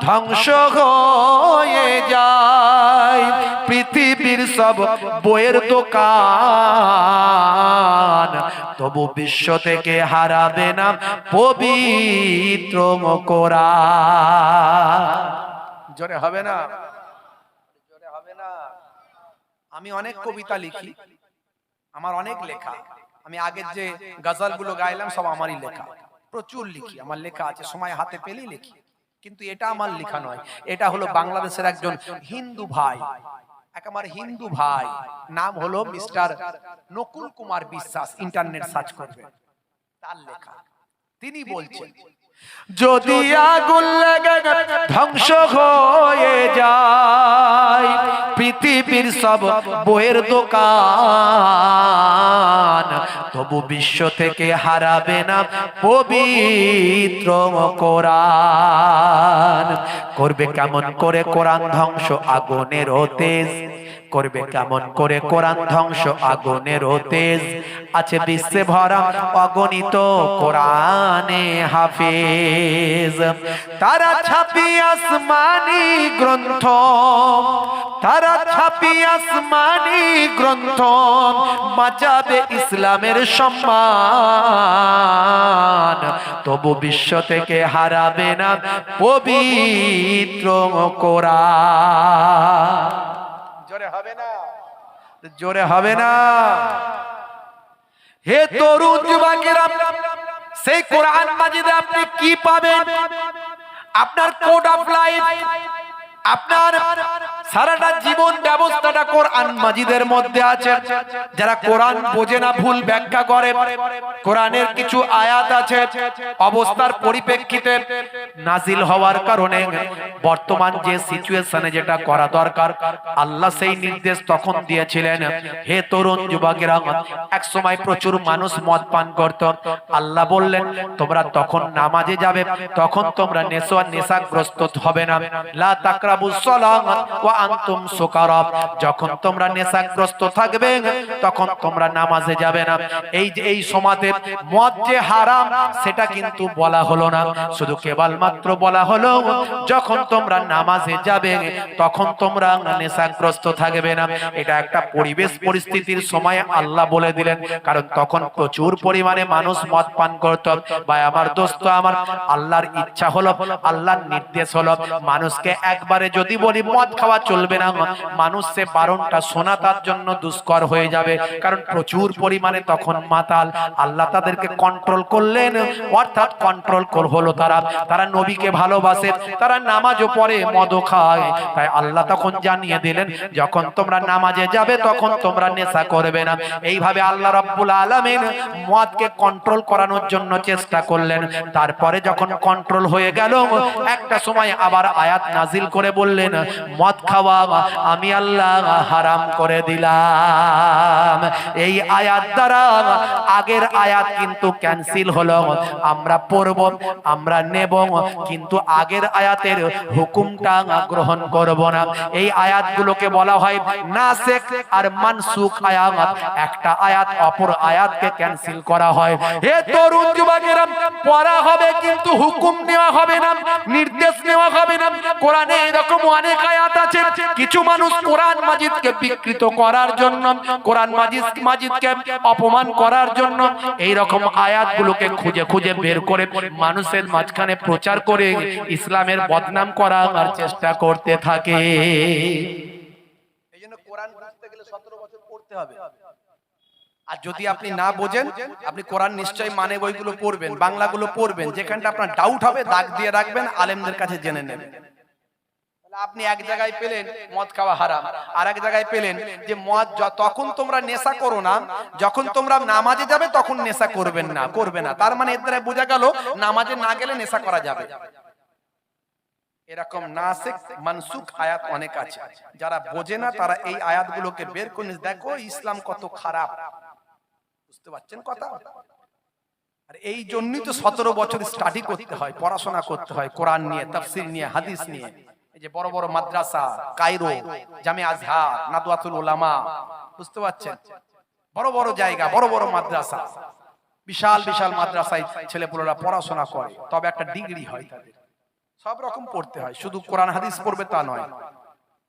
ধ্বংস হয়ে যায় পৃথিবীর সব বইয়ের দোকান, তবু বিশ্ব থেকে হারাবে না পবিত্র কোরআন। জোরে হবে না? জোরে হবে না? আমি অনেক কবিতা লিখি, আমার অনেক লেখা। আমি আগের যে গজলগুলো গাইলাম সব আমারই লেখা, প্রচুর লিখি, আমার লেখা আছে, সময় হাতে পেলেই লিখি। কিন্তু এটা আমার লেখা নয়, এটা হলো বাংলাদেশের একজন হিন্দু ভাই, একেবারে হিন্দু ভাই, নাম হলো mister Nakul Kumar Biswas, internet search করবে, তার লেখা। তিনি বলছেন, যদি আগুন লেগে ধ্বংস হয়ে যায় পৃথিবীর সব বইয়ের দোকান, তবু বিশ্ব থেকে হারাবে না পবিত্র কোরআন। করবে কেমন করে কোরআন ধ্বংস আগুনের তেজ, করবে কেমন করে কোরআন ধ্বংস আগুনের তেজ, আছে বিশ্বে ভরা অগণিত কোরআনে হাফেজ। তারা ছাপি আসমানি গ্রন্থ, তারা ছাপি আসমানি গ্রন্থ, বাঁচাবে ইসলামের সম্মান, তবু বিশ্ব থেকে হারাবে না পবিত্র কোরআন। জোরে হবে না? জোরে হবে না? হে তরুণ যুবকেরা, সেই কোরআন মাজিদে আপনি কি পাবেন? আপনার কোড অফ লাইফ, আপনার সারাটা জীবন ব্যবস্থাটা কোরআন মাজিদের মধ্যে আছে। যারা কোরআন বোঝে না, ভুল ব্যাখ্যা করে, কোরআনের কিছু আয়াত আছে অবস্থার পরিপ্রেক্ষিতে নাজিল হওয়ার কারণে বর্তমান যে সিচুয়েশনে যেটা করা দরকার আল্লাহ সেই নির্দেশ তখন দিয়েছিলেন। হে তরুণ যুবকেরা, এক সময় প্রচুর মানুষ মদ পান করত, আল্লাহ বললেন তোমরা তখন নামাজে যাবে, তখন তোমরা নেশাগ্রস্ত হবে না। লা তাকরাবুস সালাত ওয়া আনতুম সুকারা, যখন তোমরা নেশাগ্রস্ত থাকবে তখন তোমরা নামাজে যাবে না। এই সমাজে মদ যে হারাম সেটা কিন্তু বলা হলো না, শুধু কেবলমাত্র বলা হলো যখন তোমরা নামাজে যাবে তখন তোমরা নেশাগ্রস্ত থাকবে না। এটা একটা পরিবেশ পরিস্থিতির সময় আল্লাহ বলে দিলেন, কারণ তখন প্রচুর পরিমাণে মানুষ মদ পান করত। ভাই আমার দোস্ত আমার, আল্লাহর ইচ্ছা হলো, আল্লাহর নির্দেশ হলো, মানুষকে একবারে যদি বলি মদ খাওয়া চলবে না, মানুষ সে বারণটা শোনা তার জন্য দুষ্কর হয়ে যাবে, কারণ প্রচুর পরিমাণে তখন মাতাল। আল্লাহ তাদেরকে কন্ট্রোল করলেন, অর্থাৎ কন্ট্রোল হলো তারা নবীকে ভালোবাসে, তারা নামাজও পড়ে মদও খায়। তাই আল্লাহ তখন জানিয়ে দিলেন যখন তোমরা নামাজে যাবে তখন তোমরা নেশা করবে না। এইভাবে আল্লাহ রাব্বুল আলামিন মদকে কন্ট্রোল করানোর জন্য চেষ্টা করলেন। তারপরে যখন কন্ট্রোল হয়ে গেল, একটা সময় আবার আয়াত নাজিল করে বললেন মদ খাওয়া খাওয়া আমি আল্লাহ হারাম করে দিলাম। এই আয়াত দ্বারা আগের আয়াত কিন্তু ক্যান্সেল হলো, আমরা পড়ব, আমরা নেব, কিন্তু আগের আয়াতের হুকুমটা গ্রহণ করব না। এই আয়াতগুলোকে বলা হয় নাসিখ আর মানসুখ আয়াত। একটা আয়াত অপর আয়াতকে ক্যান্সেল করা হয়। হে তরুণ যুবকেরা, পড়া হবে কিন্তু হুকুম নেওয়া হবে না, নির্দেশ নেওয়া হবে না। কোরআনে এরকম অনেক আয়াত আছে, কিছু মানুষ কোরআন মাজিদকে বিকৃত করার জন্য, কোরআন মাজিদকে অপমান করার জন্য এই রকম আয়াতগুলোকে খুঁজে খুঁজে বের করে মানুষের মাঝখানে প্রচার করে ইসলামের বদনাম করার চেষ্টা করতে থাকে। এই জন্য কোরআন বুঝতে গেলে 17 বছর পড়তে হবে। আর যদি আপনি না বোঝেন, আপনি কোরআন নিশ্চয়ই মানে বইগুলো পড়বেন, বাংলাগুলো পড়বেন, যেখানটা আপনার ডাউট হবে দাগ দিয়ে রাখবেন, আলেমদের কাছে জেনে নেবেন। আপনি এক জায়গায় পেলেন মদ খাওয়া হারাম, আর এক জায়গায় পেলেন যে মদ তখন তোমরা নেশা করো না, যখন তোমরা নামাজে যাবে তখন নেশা করবে না। তার মানে এর দ্বারা বোঝা গেল নামাজে না গেলে নেশা করা যাবে। এরকম নাসিখ মানসুখ আয়াত অনেক আছে, যারা বোঝে না তারা এই আয়াতগুলোকে বের করে দেখো ইসলাম কত খারাপ। বুঝতে পারছেন কথা? আর এই জন্যই তো 17 বছর স্টাডি করতে হয়, পড়াশোনা করতে হয় কোরআন নিয়ে, তাফসীর নিয়ে, হাদিস নিয়ে। এই যে বড় বড় মাদ্রাসা, কায়রো, জামে আজহার, নাদওয়াতুল উলামা, বুঝতে পারছেন, বড় বড় জায়গা, বড় বড় মাদ্রাসা, বিশাল বিশাল মাদ্রাসায় ছেলেপুলেরা পড়াশোনা করে, তবে একটা ডিগ্রি হয় তাদের। সব রকম পড়তে হয়, শুধু কোরআন হাদিস পড়বে তা নয়,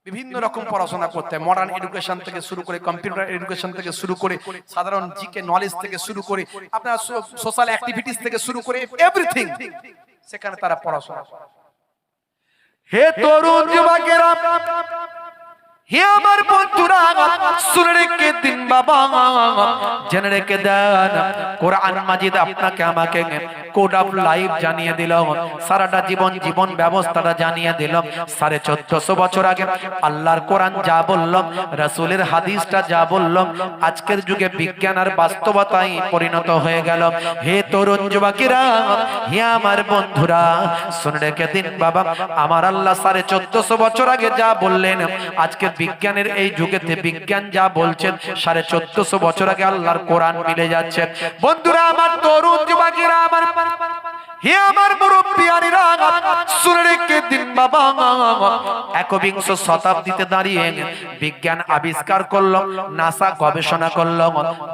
বিভিন্ন রকম পড়াশোনা করতে হয়। মডার্ন এডুকেশন থেকে শুরু করে, কম্পিউটার এডুকেশন থেকে শুরু করে, সাধারণ জিকে নলেজ থেকে শুরু করে, আপনার সোশ্যাল অ্যাক্টিভিটিস থেকে শুরু করে এভরিথিং সেখানে তারা পড়াশোনা করে। হে তরুণ যুবকেরা, হে আমার বন্ধুরা, শুনে রেখে দিন বাবা, জেনে রেখে দেন, কোরআন মাজিদ আপনাকে আমাকে কোড অফ লাইফ জানিয়ে দিল, সারাটা জীবন ব্যবস্থাটা জানিয়ে দিল। 1450 বছর আগে আল্লাহর কোরআন যা বলল, রাসূলের হাদিসটা যা বলল, আজকের যুগে বিজ্ঞান আর বাস্তবতায় পরিণত হয়ে গেল। হে তরুণ যুবকেরা, হে আমার বন্ধুরা, শুনে রেখে দিন বাবা, আমার আল্লাহ 1450 বছর আগে যা বললেন, আজকে বিজ্ঞানের এই যুগেতে বিজ্ঞান যা বলছেন 1450 বছর আগে আল্লাহর কোরআন মিলে যাচ্ছে। বন্ধুরা আমার, তরুণ যুবকেরা আমার, হে আমার মুরব্বিয়ানিরা, শুনে রেখে দিন বাবা, 21 শতাব্দীতে দাঁড়িয়ে বিজ্ঞান আবিষ্কার করলো, নাসা গবেষণা করলো।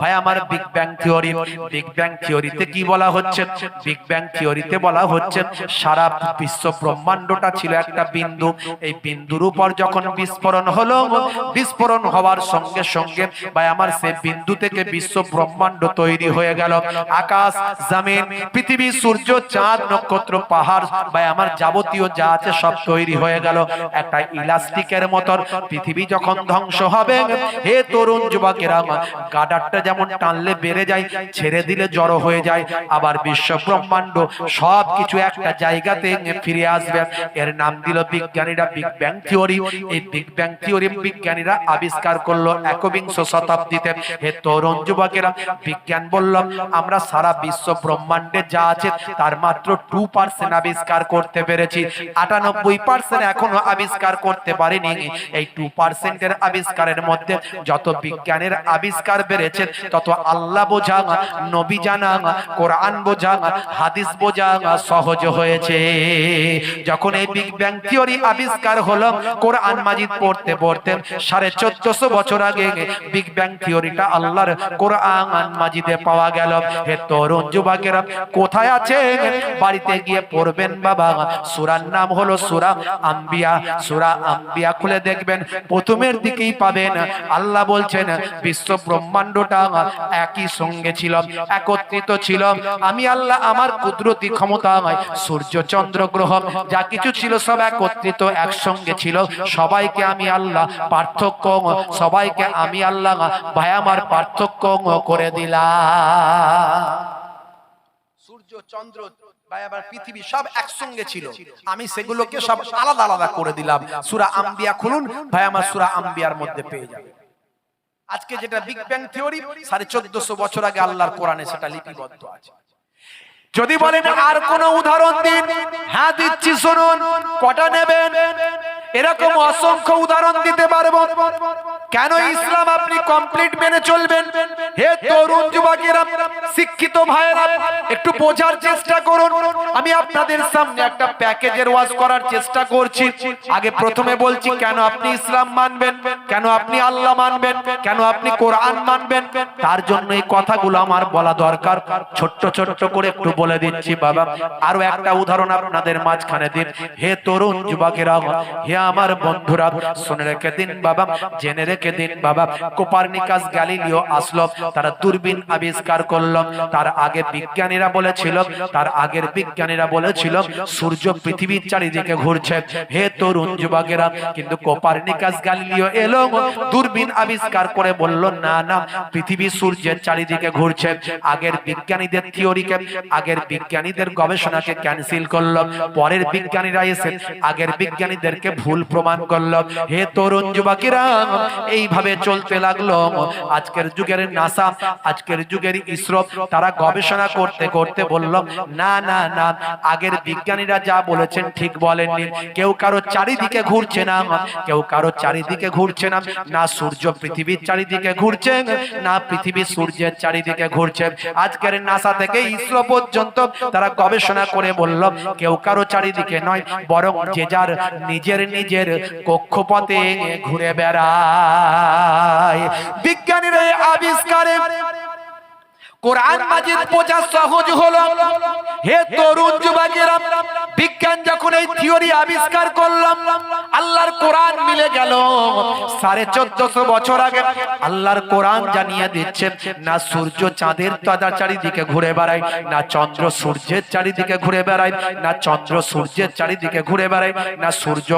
ভাই আমার, big bang theory, big bang থিওরিতে কি বলা হচ্ছে? বিগ ব্যাং থিওরিতে বলা হচ্ছে সারা বিশ্ব ব্রহ্মাণ্ডটা ছিল একটা বিন্দু, এই বিন্দুর উপর যখন বিস্ফোরণ হলো, বিস্ফোরণ হওয়ার সঙ্গে সঙ্গে ভাই আমার, সেই বিন্দু থেকে বিশ্ব ব্রহ্মাণ্ড তৈরি হয়ে গেল। আকাশ, জমিন, পৃথিবী, সূর্য, চাঁদ, নক্ষত্র, পাহাড়, ভাই আমার যাবতীয় যা আছে সব তৈরি হয়ে গেল। একটা ইলাস্টিকের মতন পৃথিবী যখন ধ্বংস হবে, হে তরুণ যুবকেরা, গাডারটা যেমন টানলে বেড়ে যায়, ছেড়ে দিলে জড়ো হয়ে যায়, আবার বিশ্ব ব্রহ্মাণ্ড সবকিছু একটা জায়গাতে ফিরে আসবে। এর নাম দিল বিজ্ঞানীরা বিগ ব্যাং থিওরি। এই বিগ ব্যাং থিওরি বিজ্ঞানীরা আবিষ্কার করলো 21 শতাব্দীতে। হে তরুণ যুবকেরা, বিজ্ঞান বলল আমরা সারা বিশ্ব ব্রহ্মাণ্ডে যা আছে তার মাত্র 2% আবিষ্কার করতে পেরেছি, 98% এখনো আবিষ্কার করতে পারিনি। এই 2% এর আবিষ্কারের মধ্যে যত বিজ্ঞানের আবিষ্কার বেড়েছে, তত আল্লাহ বোঝা, নবী জানা, কোরআন বোঝা, হাদিস বোঝা সহজ হয়েছে। যখন এই বিগ ব্যাং থিওরি আবিষ্কার হলো, কোরআন মাজিদ পড়তে পড়তে 1450 বছর আগে বিগ ব্যাং থিওরিটা আল্লাহর কোরআন মাজিদে পাওয়া গেল। হে তরুণ যুবকেরা, কোথায় আছে? বাড়িতে গিয়ে পড়বেন বাবা। সূরার নাম হলো সূরা আম্বিয়া। সূরা আম্বিয়া খুলে দেখবেন, প্রথমের দিকেই পাবেন আল্লাহ বলছেন বিশ্ব ব্রহ্মাণ্ডটা একই সঙ্গে ছিল, একত্রিত ছিল। আমি আল্লাহ আমার কুদরতি ক্ষমতায় সূর্য, চন্দ্র, গ্রহ যা কিছু ছিল সব একত্রিত একসঙ্গে ছিল। সবাইকে আমি আল্লাহ পার্থক্য, সবাইকে আমি আল্লাহ ভাই আমার পার্থক্য করে দিলাম। সূর্য, চন্দ্র, পৃথিবী সব একসঙ্গে ছিল, আমি সেগুলোকে সব আলাদা আলাদা করে দিলাম। সূরা আম্বিয়া খুলুন ভাই আমার, সূরা আম্বিয়ার মধ্যে পেয়ে যাবে। আজকে যেটা বিগ ব্যাং থিওরি, 1450 বছর আগে আল্লাহর কোরআনে সেটা লিপিবদ্ধ আছে। যদি বলেন আর কোন উদাহরণ দিন, হ্যাঁ দিচ্ছি, শুনুন। কটা নেবেন? এরকম অসংখ্য উদাহরণ দিতে পারবো। কেন ইসলাম আপনি কমপ্লিট মেনে চলবেন? হে তরুণ যুবকেরা, শিক্ষিত ভাইয়েরা, একটু বোঝার চেষ্টা করুন। আমি আপনাদের সামনে একটা প্যাকেজের ওয়াজ করার চেষ্টা করছি। আগে প্রথমে বলছি কেন আপনি ইসলাম মানবেন, কেন আপনি আল্লাহ মানবেন, কেন আপনি কোরআন মানবেন। তার জন্য এই কথাগুলো আমার বলা দরকার। ছোট্ট ছোট্ট করে একটু বলে দিচ্ছি বাবা। আরো একটা উদাহরণ আপনাদের মাঝখানে দিন। হে তরুণ যুবকেরা, হে আমার বন্ধুরা, শুনে রেখে দিন বাবা, জেনে রেখে দিন বাবা। কোপারনিকাস গ্যালিলিও আসলো, তারা দূরবীন আবিষ্কার করলো। তার আগে বিজ্ঞানীরা বলেছিল সূর্য পৃথিবীর চারিদিকে ঘুরছে। হে তরুণ যুবকেরা, কিন্তু কোপারনিকাস গ্যালিলিও এলো, দূরবীন আবিষ্কার করে বলল না না, পৃথিবী সূর্যের চারিদিকে ঘুরছে। আগের বিজ্ঞানীদের থিওরিকে, আগের বিজ্ঞানীদের গবেষণাকে ক্যান্সেল করলো। পরের বিজ্ঞানীরা এসে আগের বিজ্ঞানীদেরকে ভুল প্রমাণ করলো। হে তরুণ যুবকেরা, এইভাবে চলতে লাগলো। আজকের যুগের নাসা, আজকের যুগের ইসরো, তারা গবেষণা করতে করতে বলল না না না, আগের বিজ্ঞানীরা যা বলেছেন ঠিক বলেননি। কেউ কারো চারিদিকে ঘুরছে না, কেউ কারো চারিদিকে ঘুরছে না। না সূর্য পৃথিবীর চারিদিকে ঘুরছে, না পৃথিবী সূর্যের চারিদিকে ঘুরছে। আজকের নাসা থেকে ইসরো পর্যন্ত তারা গবেষণা করে বলল কেউ কারো চারিদিকে নয়, বরং যে যার নিজের নিজের কক্ষপথে ঘুরে বেড়ায়। বিজ্ঞানীর এই আবিষ্কারে কোরআন মাজিদ বোঝা সহজ হলো। হে তরুণ যুবকেরা, বিজ্ঞান যখন এই থিওরি আবিষ্কার করলাম, আল্লাহর কোরআন মিলে গেল। 1450 বছর আগে আল্লাহর কোরআন জানিয়ে দিচ্ছে না সূর্য চাঁদের চারিদিকে ঘুরে বেড়ায়, না চন্দ্র সূর্যের চারিদিকে ঘুরে বেড়ায়, না চন্দ্র সূর্যের চারিদিকে ঘুরে বেড়ায়, না সূর্য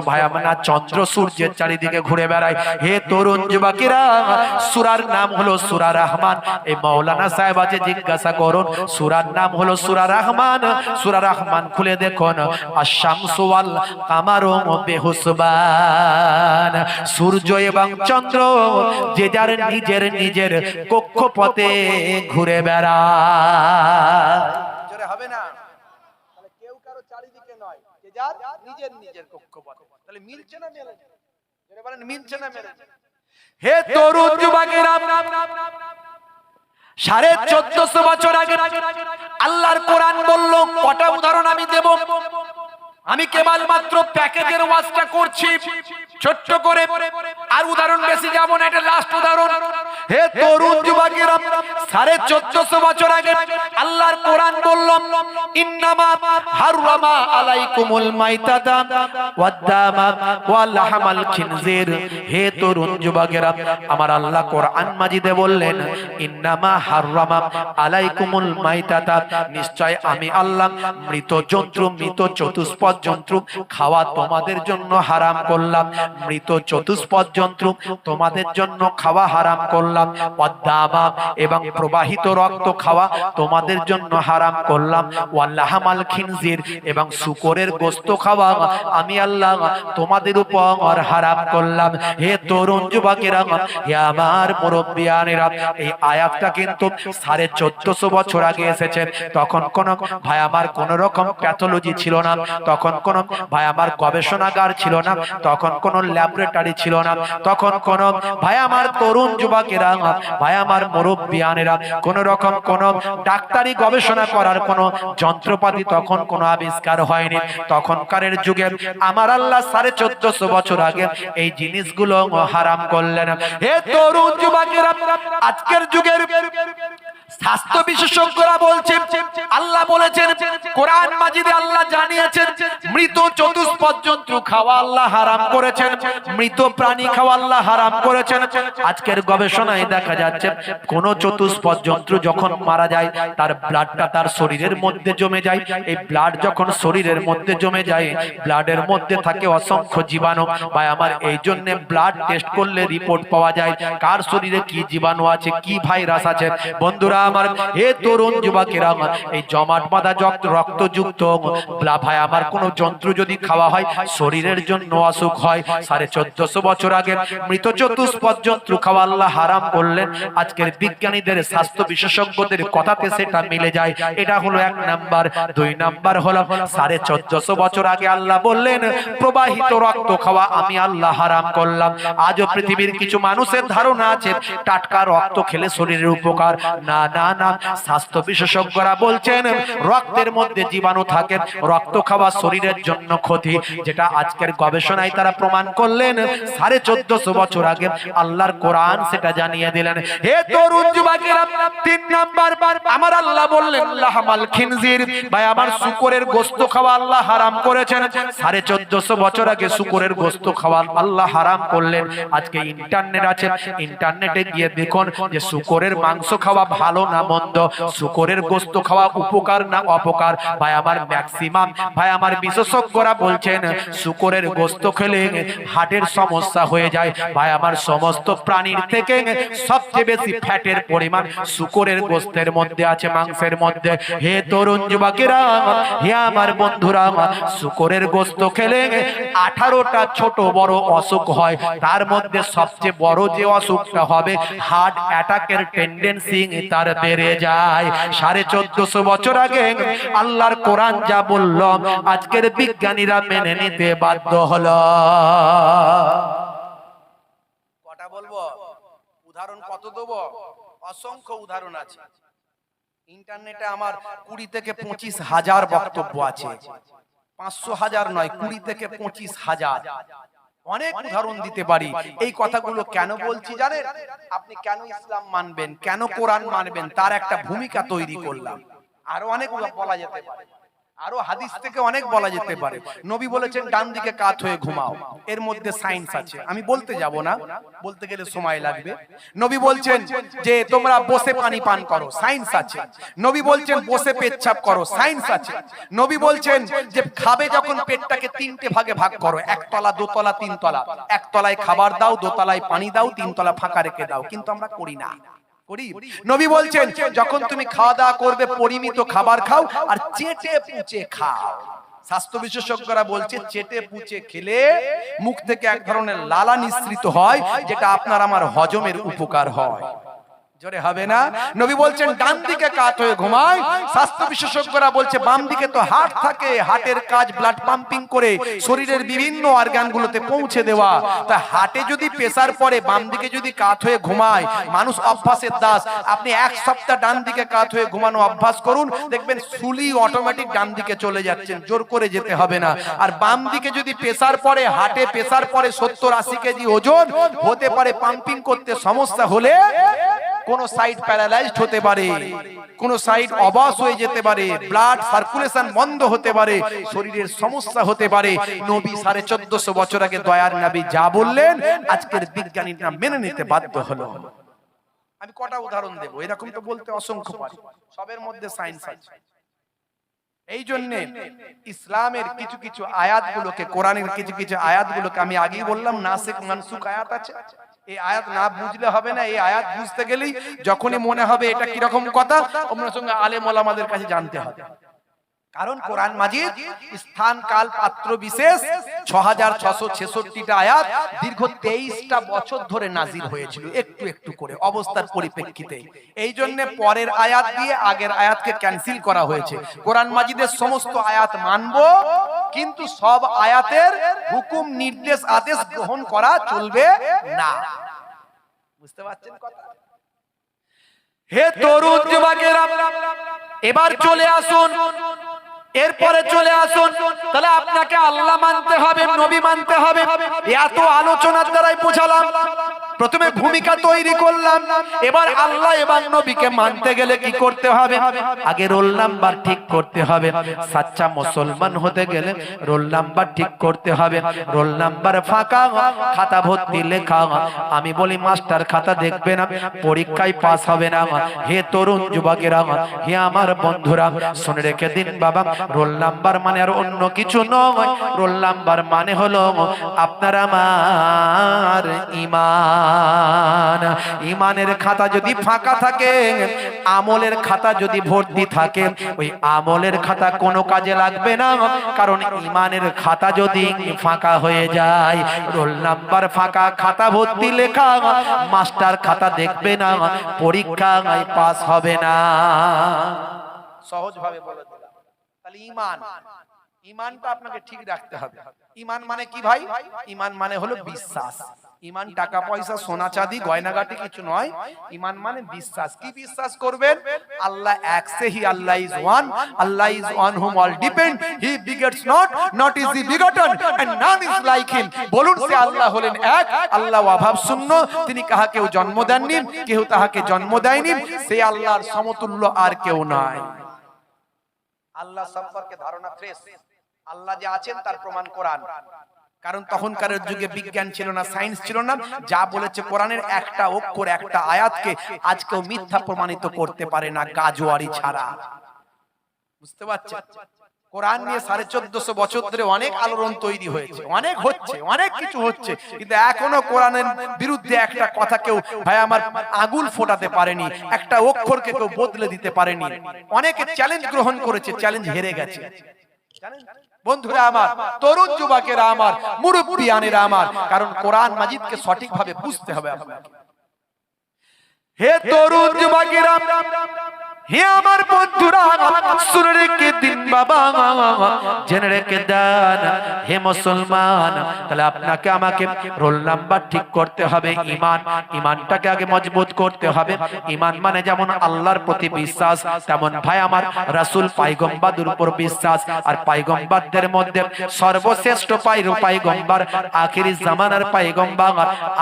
না চন্দ্র সূর্যের চারিদিকে ঘুরে বেড়ায়। হে তরুণ যুবকেরা, সূরার নাম হলো সূরা রহমান। এই মাওলানা সাহেব আছে, জিজ্ঞাসা করুন সূরার নাম হলো সূরা রহমান। সূরা রহমান খুলে দেখুন, আশ-শামসু ওয়াল কামারু বিহুসবান, সূর্য এবং চন্দ্র যে যার নিজের নিজের কক্ষপথে ঘুরে বেড়ায়। জোরে হবে না? তাহলে কেউ কারো চারিদিকে নয়, যে যার নিজের নিজের কক্ষপথে। তাহলে মিলছে না মেলে? জোরে বলেন মিলছে না মেলে? হে তরুণ যুবকেরা, 1450 বছর আগে আল্লাহর কোরআন বলল, কটা উদাহরণ আমি দেব। আমি কেবল মাত্র প্যাকেজের ওয়াজটা করছি ছোট্ট করে, আর উদাহরণ বেশি যাব না, এটা লাস্ট উদাহরণ। হে তরুণ যুবকেরা, 1450 বছর আগে আল্লাহর কোরআন বলল ইন্নামা হাররামা আলাইকুমুল মাইতাতা ওয়াদ-দামা ওয়া লাহমাল খিনজির। হে তরুণ যুবকেরা, আমার আল্লাহ কোরআন মাজিদে বললেন ইন্নামা হাররামা আলাইকুমুল মাইতাতা, নিশ্চয় আমি আল্লাহ মৃত জন্তু, মৃত চতুষ্পদ জন্তু খাওয়া তোমাদের জন্য হারাম করলাম। মৃত চতুষ্পদ জন্তু তোমাদের জন্য খাওয়া হারাম করলাম। ওয়াদ-দামা এবং প্রবাহিত রক্ত খাওয়া তোমাদের জন্য হারাম করলাম। ওয়া লাহমাল খিনজির এবং শূকরের গোশত খাওয়া আমি আল্লাহ তোমাদের উপর হারাম করলাম। হে তরুণ যুবকেরা, হে আমার মুরব্বিয়ানেরা, এই আয়াতটা কিন্তু 1450 বছর আগে এসেছে। তখন কোন ভাই আমার কোন রকম প্যাথোলজি ছিল না, তখন কোন ভাই আমার গবেষণাগার ছিল না, তখন কোন ল্যাবরেটরি ছিল না, তখন কোন ভাই আমার তরুণ যুবকেরা, ভাই আমার মুরব্বিয়ানেরা, কোন রকম কোন ডাক্তারি গবেষণা করার কোন যন্ত্রপাতি তখন কোন আবিষ্কার হয়নি। তখনকারের যুগে আমার আল্লাহ 1450 বছর আগে এই জিনিসগুলো হারাম করলেন। হে তরুণ যুবকেরা, আজকের যুগের স্বাস্থ্য বিশেষজ্ঞরা বলছেন, আল্লাহ বলেছেন কোরআন মাজিদে আল্লাহ জানিয়েছেন মৃত চতুষ্পদ জন্তু খাওয়া আল্লাহ হারাম করেছেন, মৃত প্রাণী খাওয়া আল্লাহ হারাম করেছেন। আজকের গবেষণায় দেখা যাচ্ছে কোন চতুষ্পদ জন্তু যখন মারা যায়, তার ব্লাডটা তার শরীরের মধ্যে জমে যায়। এই ব্লাড যখন শরীরের মধ্যে জমে যায়, ব্লাডের মধ্যে থাকে অসংখ্য জীবাণু। ভাই আমার এই জন্য ব্লাড টেস্ট করলে রিপোর্ট পাওয়া যায় কার শরীরে কি জীবাণু আছে, কি ভাইরাস আছে। বন্ধুরা আমার, হে তরুণ যুবকেরা, এই জমাট বাঁধা রক্তযুক্ত ভাই আমার কোন জন্তু যদি খাওয়া হয় শরীরের জন্য অসুখ হয়। 1450 বছর আগে মৃত চতুষ্পদ জন্তু খাওয়া আল্লাহ হারাম করলেন। আজকের বিজ্ঞানীদের স্বাস্থ্য বিশেষজ্ঞদের কথাতে সেটা মিলে যায়। এটা হলো 1 নাম্বার। 2 নাম্বার হলো 1450 বছর আগে আল্লাহ বললেন প্রবাহিত রক্ত খাওয়া আমি আল্লাহ হারাম করলাম। আজও পৃথিবীর কিছু মানুষের ধারণা আছে টাটকা রক্ত খেলে শরীরের উপকার। না না না, স্বাস্থ্য বিশেষজ্ঞরা বলছেন রক্তের মধ্যে জীবাণু থাকে, রক্ত খাওয়া শরীরের জন্য ক্ষতি, যেটা আজকের গবেষণায় তারা প্রমাণ করলেন। 1450 বছর আগে আল্লাহর কোরআন সেটা জানিয়ে দিলেন। হে তরুণ যুবকেরা, 3 নাম্বার আমার আল্লাহ বললেন লাহমাল খিনজির, ভাই আমার শূকরের গোশত খাওয়া আল্লাহ হারাম করেছেন। 1450 বছর আগে শূকরের গোশত খাওয়া আল্লাহ হারাম করলেন। আজকে ইন্টারনেট আছে, ইন্টারনেটে গিয়ে দেখুন যে শূকরের মাংস খাওয়া ভালো না মন্দ, শূকরের গোশত খাওয়া উপকার না অপকার। ভাই আমার ম্যাক্সিমাম ভাই আমার বিশেষজ্ঞরা বলছেন শূকরের গোশত খেলে হার্টের সমস্যা হয়ে যায়। ভাই আমার সমস্ত প্রাণীর থেকে সবচেয়ে বেশি ফ্যাটের পরিমাণ শূকরের গোশতের মধ্যে আছে, মাংসের মধ্যে। হে তরুণ যুবকেরা, হে আমার বন্ধুরা, শূকরের গোশত খেলে 18টা ছোট বড় অসুখ হয়। তার মধ্যে সবচেয়ে বড় যে অসুখটা হবে হার্ট অ্যাটাকের টেন্ডেন্সি তার বেড়ে যায়। 1450 বছর আগে আল্লাহর কোরআন যা বলল আজকের বিজ্ঞানীরা মেনে নিতে বাধ্য হলো। কটা বলবো? উদাহরণ কত দেবো? অসংখ্য উদাহরণ আছে। ইন্টারনেটে আমার 20 থেকে 25 হাজার বক্তব্য আছে। 500,000 নয়, 20 থেকে 25,000। অনেক উদাহরণ দিতে পারি। এই কথাগুলো কেন বলছি জানেন? আপনি কেন ইসলাম মানবেন, কেন কোরআন মানবেন, তার একটা ভূমিকা তৈরি করলাম। আরো অনেক বলা যেতে পারে, আরো হাদিস থেকে অনেক বলা যেতে পারে। নবী বলেছেন ডান দিকে কাত হয়ে ঘুমাও, এর মধ্যে সায়েন্স আছে, আমি বলতে যাব না, বলতে গেলে সময় লাগবে। নবী বলছেন যে তোমরা বসে পানি পান করো, সায়েন্স আছে। নবী বলছেন বসে পেচ্ছাপ করো, সায়েন্স আছে। নবী বলছেন যে খাবে যখন পেটটাকে 3টে ভাগে ভাগ করো, 1 তলা 2 তলা 3 তলা। 1 তলায় খাবার দাও, 2 তলায় পানি দাও, 3 তলা ফাঁকা রেখে দাও। কিন্তু আমরা করি না। নবী বলছেন যখন তুমি খাওয়া দাওয়া করবে পরিমিত খাবার খাও আর চেটে পুচে খাও। স্বাস্থ্য বিশেষজ্ঞরা বলছে চেটে পুচে খেলে মুখ থেকে এক ধরনের লালা নিঃসৃত হয়, যেটা আপনার আমার হজমের উপকার হয়। জোরে হবে না? নবী বলছেন ডান দিকে কাত হয়ে ঘুমায়। স্বাস্থ্য বিশেষজ্ঞরা বলছে বাম দিকে তো হার্ট থাকে, হার্টের কাজ ব্লাড পাম্পিং করে শরীরের বিভিন্ন অর্গানগুলোতে পৌঁছে দেওয়া। তা হার্টে যদি প্রেসার পড়ে বাম দিকে যদি কাত হয়ে ঘুমায়, মানুষ অভ্যাসের দাস। আপনি 1 সপ্তাহ ডান দিকে কাত হয়ে ঘুমানো অভ্যাস করুন, দেখবেন সুলি অটোমেটিক ডান দিকে চলে যাচ্ছেন, জোর করে যেতে হবে না। আর বাম দিকে যদি প্রেসার পড়ে, হার্টে প্রেসার পড়ে 70-80 কেজি ওজন, হতে পারে পাম্পিং করতে সমস্যা হলে কোন সাইড প্যারালাইজড হতে পারে, কোন সাইড অবশ হয়ে যেতে পারে, ব্লাড সার্কুলেশন বন্ধ হতে পারে, শরীরের সমস্যা হতে পারে। নবী 1450 বছর আগে দয়ার নবী যা বললেন আজকের বিজ্ঞানীরা মেনে নিতে বাধ্য হলো। আমি কটা উদাহরণ দেব, এরকম তো বলতে অসংখ্য পারি, সবের মধ্যে সায়েন্স আছে। এই জন্য ইসলামের কিছু কিছু আয়াতগুলোকে, কোরআনের কিছু কিছু আয়াতগুলোকে আমি আগেই বললাম নাসিখ মানসুখ আয়াত আছে। এই আয়াত না বুঝলে হবে না। এই আয়াত বুঝতে গেলেই যখনই মনে হবে এটা কিরকম কথা, আপনার সঙ্গে আলেম ওলামাদের কাছে জানতে হবে। কারণ কোরআন মাজিদ স্থান কাল পাত্র বিশেষ 6666টা আয়াত দীর্ঘ 23টা বছর ধরে নাজিল হয়েছিল, একটু একটু করে অবস্থার পরিপ্রেক্ষিতে। এই জন্য পরের আয়াত দিয়ে আগের আয়াতকে ক্যান্সেল করা হয়েছে। কোরআন মাজিদের সমস্ত আয়াত মানবো, কিন্তু সব আয়াতের হুকুম নির্দেশ আদেশ গ্রহণ করা চলবে না। বুঝতে পারছেন কথা? হে তরুণ যুবকেরা, এবার চলে আসুন, এরপরে চলে আসুন। তাহলে আপনাকে আল্লাহ মানতে হবে, নবী মানতে হবে। এত আলোচনার দ্বারাই বোঝালাম, প্রথমে ভূমিকা তৈরি করলাম। এবার আল্লাহ এবং নবীকে মানতে গেলে কি করতে হবে? আগে রোল নাম্বার ঠিক করতে হবে। সাচ্চা মুসলমান হতে গেলে রোল নাম্বার ঠিক করতে হবে। রোল নাম্বার ফাঁকা, খাতা ভর্তি লেখা। আমি বলি মাস্টার খাতা দেখবে না, পরীক্ষায় পাস হবে না। হে তরুণ যুবকেরা, হে আমার বন্ধুরা, শুনে রেখে দিন বাবা, রোল নাম্বার মানে আর অন্য কিছু নয়। রোল নাম্বার মানে হলো আপনার আমার ঈমান। ইমান। ইমানের খাতা যদি ফাঁকা থাকে, আমলের খাতা যদি ভর্তি থাকে, ওই আমলের খাতা কোনো কাজে লাগবে না। কারণ ইমানের খাতা যদি ফাঁকা হয়ে যায়, রোল নাম্বার ফাঁকা, খাতা ভর্তি লেখা, মাস্টার খাতা দেখবে না, পরীক্ষায় পাস হবে না। সহজ ভাবে বলে দিলাম। তাহলে ইমানটা আপনাকে ঠিক রাখতে হবে। ইমান মানে কি ভাই? ইমান মানে হলো বিশ্বাস। ইমান টাকা পয়সা সোনা চাঁদি গয়নাগাটি কিছু নয়। ইমান মানে বিশ্বাস। কি বিশ্বাস করবেন? আল্লাহ এক say he, Allah is one, Allah is on whom all depend, he begets not is he begotten and none is like him. বলুন সে আল্লাহ হলেন এক, আল্লাহ অভাব শূন্য, তিনি কাহাকেও জন্ম দেননি, কেউ তাহাকে জন্ম দেয়নি, সে আল্লাহর সমতুল্য আর কেউ নাই। আল্লাহ সম্পর্কে ধারণা ফ্রেশ। আল্লাহ যে আছেন তার প্রমাণ কোরআন। কারণ তখনকার যুগে বিজ্ঞান ছিল না, সায়েন্স ছিল না। যা বলেছে কোরআনের একটা অক্ষর, একটা আয়াতকে আজকেও মিথ্যা প্রমাণিত করতে পারে না, গাজোয়ারি ছাড়া। বুঝতে পারছেন? কোরআন নিয়ে 1450 বছর ধরে অনেক আলোড়ন তৈরি হয়েছে, অনেক হচ্ছে, অনেক কিছু হচ্ছে, কিন্তু এখনো কোরআনের বিরুদ্ধে একটা কথা কেউ ভাই আমার আগুল ফোটাতে পারেনি, একটা অক্ষরকে কেউ বদলে দিতে পারেনি। অনেকে চ্যালেঞ্জ গ্রহণ করেছে, চ্যালেঞ্জ হেরে গেছে। জানেন বন্ধুরা আমার, তরুণ যুবকেরা আমার, মুরব্বিয়ানেরা আমার, কারণ কোরআন মাজিদকে সঠিকভাবে বুঝতে হবে আপনাকে। হে তরুণ যুবকেরা, হে আমার বন্ধুরা, শুনে রেখে দিন বাবা, জেনে রেখে দেন হে মুসলমান। তাহলে আপনাকে আমাকে রোল নাম্বার ঠিক করতে হবে। ইমানটাকে আগে মজবুত করতে হবে। ইমান মানে যেমন আল্লাহর প্রতি বিশ্বাস, তেমন ভাই আমার রাসূল পয়গম্বরদের উপর বিশ্বাস। আর পয়গম্বরদের মধ্যে সর্বশ্রেষ্ঠ পয়গম্বর, আখিরি জামানার পয়গম্বর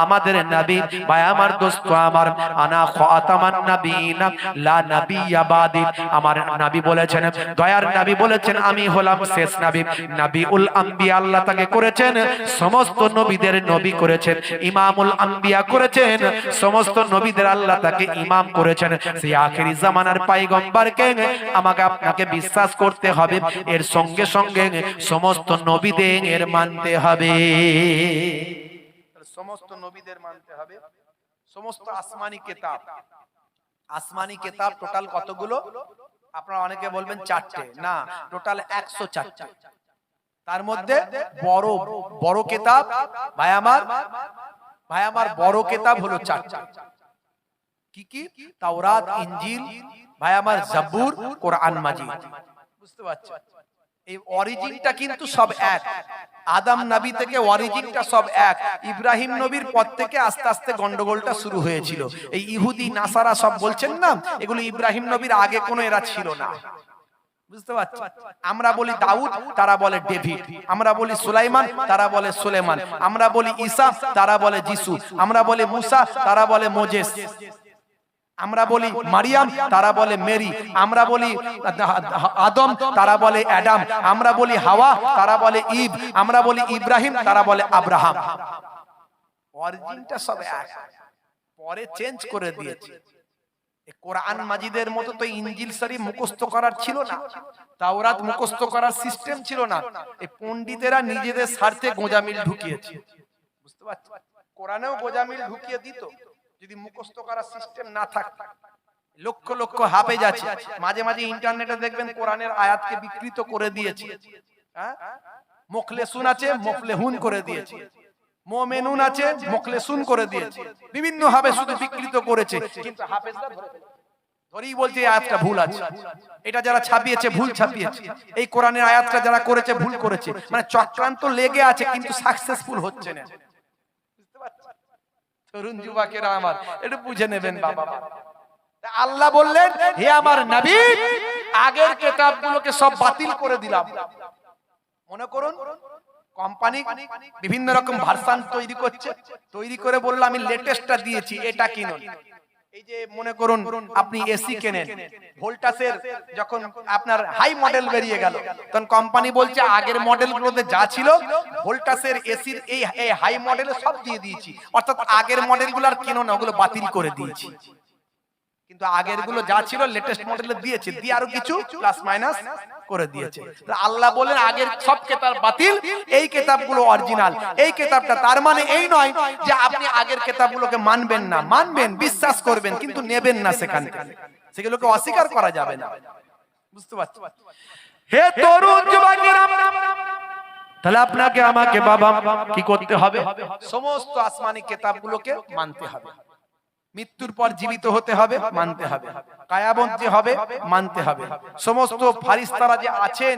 আমাদের নবী। ভাই আমার দোস্ত আমার, আনা খাতামান নবিয়িনা লা নবী আবাদি। আমার নবী বলেছেন, দয়ার নবী বলেছেন, আমি হলাম শেষ নবী, নবিউল আম্বিয়া। আল্লাহ তাকে করেছেন সমস্ত নবীদের নবী করেছেন, ইমামুল আম্বিয়া করেছেন, সমস্ত নবীদের আল্লাহ তাকে ইমাম করেছেন। সেই আখেরি জামানার পয়গম্বরকে আমাকে আপনাকে বিশ্বাস করতে হবে। এর সঙ্গে সঙ্গে সমস্ত নবীদের মানতে হবে, সমস্ত নবীদের মানতে হবে। সমস্ত আসমানি কিতাব, আসমানি কিতাব টোটাল কতগুলো? আপনারা অনেকে বলবেন 4টে, না, টোটাল 104টা। তার মধ্যে বড় বড় কিতাব ভাই আমার বড় কিতাব হলো 4টা। কি কি? তাওরাত, ইনজিল, ভাই আমার জাবুর, কোরআন মাজিদ। বুঝতে পারছেন? এই অরিজিনটা কিন্তু সব এক। আদম নবী থেকে অরিজিনটা সব এক। ইব্রাহিম নবীর পর থেকে আস্তে আস্তে গন্ডগোলটা শুরু হয়েছিল। এই ইহুদি নাসারা সব বলছেন না, এগুলো ইব্রাহিম নবীর আগে কোনো এরা ছিল না। বুঝতে পারছেন? আমরা বলি দাউদ, তারা বলে ডেভিড। আমরা বলি সুলাইমান, তারা বলে সুলেমান। আমরা বলি ঈসা, তারা বলে যিশু। আমরা বলি মুসা, তারা বলে মোজেস। আমরা বলি মারিয়াম, তারা বলে মেরি। আমরা বলি আদম, তারা বলে অ্যাডাম। আমরা বলি হাওয়া, তারা বলে ঈভ। আমরা বলি ইব্রাহিম, তারা বলে আব্রাহাম। অরিজিনটা সব এক, পরে চেঞ্জ করে দিয়েছে। কোরআন মাজিদের মতো তো ইনজিল শরীফ মুখস্থ করার ছিল না, তাওরাত মুখস্থ করার সিস্টেম ছিল না। এই পণ্ডিতেরা নিজেদের স্বার্থে গোঁজামিল ঢুকিয়েছে। বুঝতে পারছেন? কোরআনেও গোঁজামিল ঢুকিয়ে দিত যদি মুখস্থ করার সিস্টেম না থাকতো। লক্ষ লক্ষ হাফেজ আছে, মাঝে মাঝে ইন্টারনেটে দেখবেন কোরআনের আয়াতকে বিকৃত করে দিয়েছে। হ্যাঁ, মুখলেসুন আছে, মুফলেহুন করে দিয়েছে। মুমিনুন আছে, মুখলেসুন করে দিয়েছে। বিভিন্ন ভাবে শুধু বিকৃত করেছে, কিন্তু হাফেজরা ধরেই বলছে এই আয়াতটা ভুল আছে। এটা যারা ছাপিয়েছে ভুল ছাপিয়েছে, এই কোরআনের আয়াতটা যারা করেছে ভুল করেছে। মানে চক্রান্ত লেগে আছে, কিন্তু সাকসেসফুল হচ্ছে না। তরুণ যুবকেরা আমার, একটু বুঝে নেবেন বাবা। আল্লাহ বললেন, হে আমার নবী, আগের কিতাবগুলোকে সব বাতিল করে দিলাম। মনে করুন কোম্পানি বিভিন্ন রকম ভার্সন তৈরি করছে, তৈরি করে বলল আমি লেটেস্টটা দিয়েছি, এটা কিনুন। এই যে মনে করুন আপনি এসি কেনেন, ভোল্টাসের যখন আপনার হাই মডেল বেরিয়ে গেল, তখন কোম্পানি বলছে আগের মডেলগুলোতে যা ছিল ভোল্টাসের এসির এই হাই মডেলে সব দিয়ে দিয়েছি, অর্থাৎ আগের মডেলগুলো আর কেন না, ওগুলো বাতিল করে দিয়েছি। কিন্তু আগের গুলো যা ছিল লেটেস্ট মডেলে দিয়েছে, দিয়ে আরো কিছু প্লাস মাইনাস করে দিয়েছে। আল্লাহ বলেন আগের সব কিতাব বাতিল, এই কিতাবগুলো অরিজিনাল। এই কিতাবটা, তার মানে এই নয় যে আপনি আগের কিতাবগুলোকে মানবেন না, মানবেন, বিশ্বাস করবেন, কিন্তু নেবেন না সেখান থেকে, সেগুলোকে অস্বীকার করা যাবে না। বুঝতে পারছেন? হে তরুণ যুবকেরা, তাহলে আপনাকে আমাকে বাবা কি করতে হবে? সমস্ত আসমানি কিতাবগুলোকে মানতে হবে। মৃত্যুর পর জীবিত হতে হবে, মানতে হবে। কায়ামত যে হবে, মানতে হবে। সমস্ত ফারিস্তারা যে আছেন,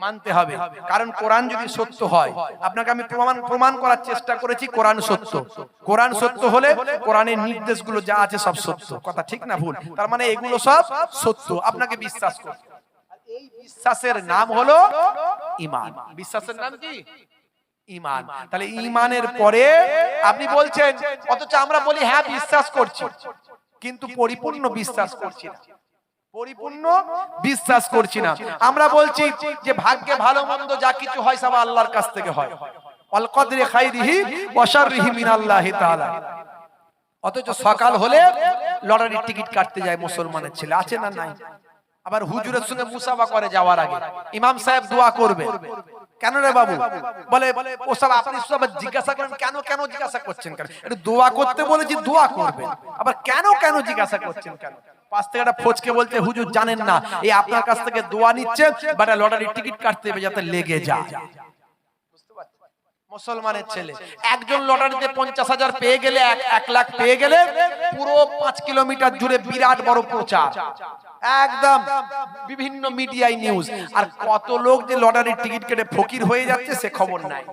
মানতে হবে। কারণ কোরআন যদি সত্য হয়, আপনাকে আমি প্রমাণ করার চেষ্টা করেছি কোরআন সত্য। কোরআন সত্য হলে কোরআনের নির্দেশগুলো যা আছে সব সত্য। কথা ঠিক না ভুল? তার মানে এগুলো সব সত্য, আপনাকে বিশ্বাস করতে। এই বিশ্বাসের নাম হলো ঈমান। বিশ্বাসের নাম কি? ঈমান। তাহলে ঈমানের পরে আপনি বলছেন, অথচ আমরা বলি হ্যাঁ বিশ্বাস করছি, কিন্তু পরিপূর্ণ বিশ্বাস করছি না, পরিপূর্ণ বিশ্বাস করছি না। আমরা বলছি যে ভাগ্যে ভালো মন্দ যা কিছু হয় সব আল্লাহর কাছ থেকে হয়, আল কদরে খাইরিহি ওয়া শাররিহি মিনাল্লাহি তাআলা। অথচ সকাল হলে লটারির টিকিট কাটতে যায় মুসলমানের ছেলে, আছে না নাই? আবার হুজুরের সঙ্গে মুসাফা করে যাওয়ার আগে ইমাম সাহেব দোয়া করবে। কেন রে বাবু? বলে ওসব আপনি সব জিজ্ঞাসা করেন, কেন কেন জিজ্ঞাসা করছেন কেন? একটু দোয়া করতে বলেছি, দোয়া করবেন, আবার কেন কেন জিজ্ঞাসা করছেন কেন? পাশ থেকে একটা ফোচকে বলছে, হুজুর জানেন না এই আপনার কাছ থেকে দোয়া নিচ্ছে, বাট লটারির টিকিট কাটতে হবে যাতে লেগে যায়। মুসলমানের ছেলে একজন লটারিতে 50,000 পেয়ে গেলে, 1 লাখ পেয়ে গেলে পুরো 5 কিলোমিটার জুড়ে বিরাট বড় প্রচার, একদম বিভিন্ন মিডিয়ায় নিউজ। আর কত লোক যে লটারির টিকিট কেটে ফকির হয়ে যাচ্ছে সে খবর নাই।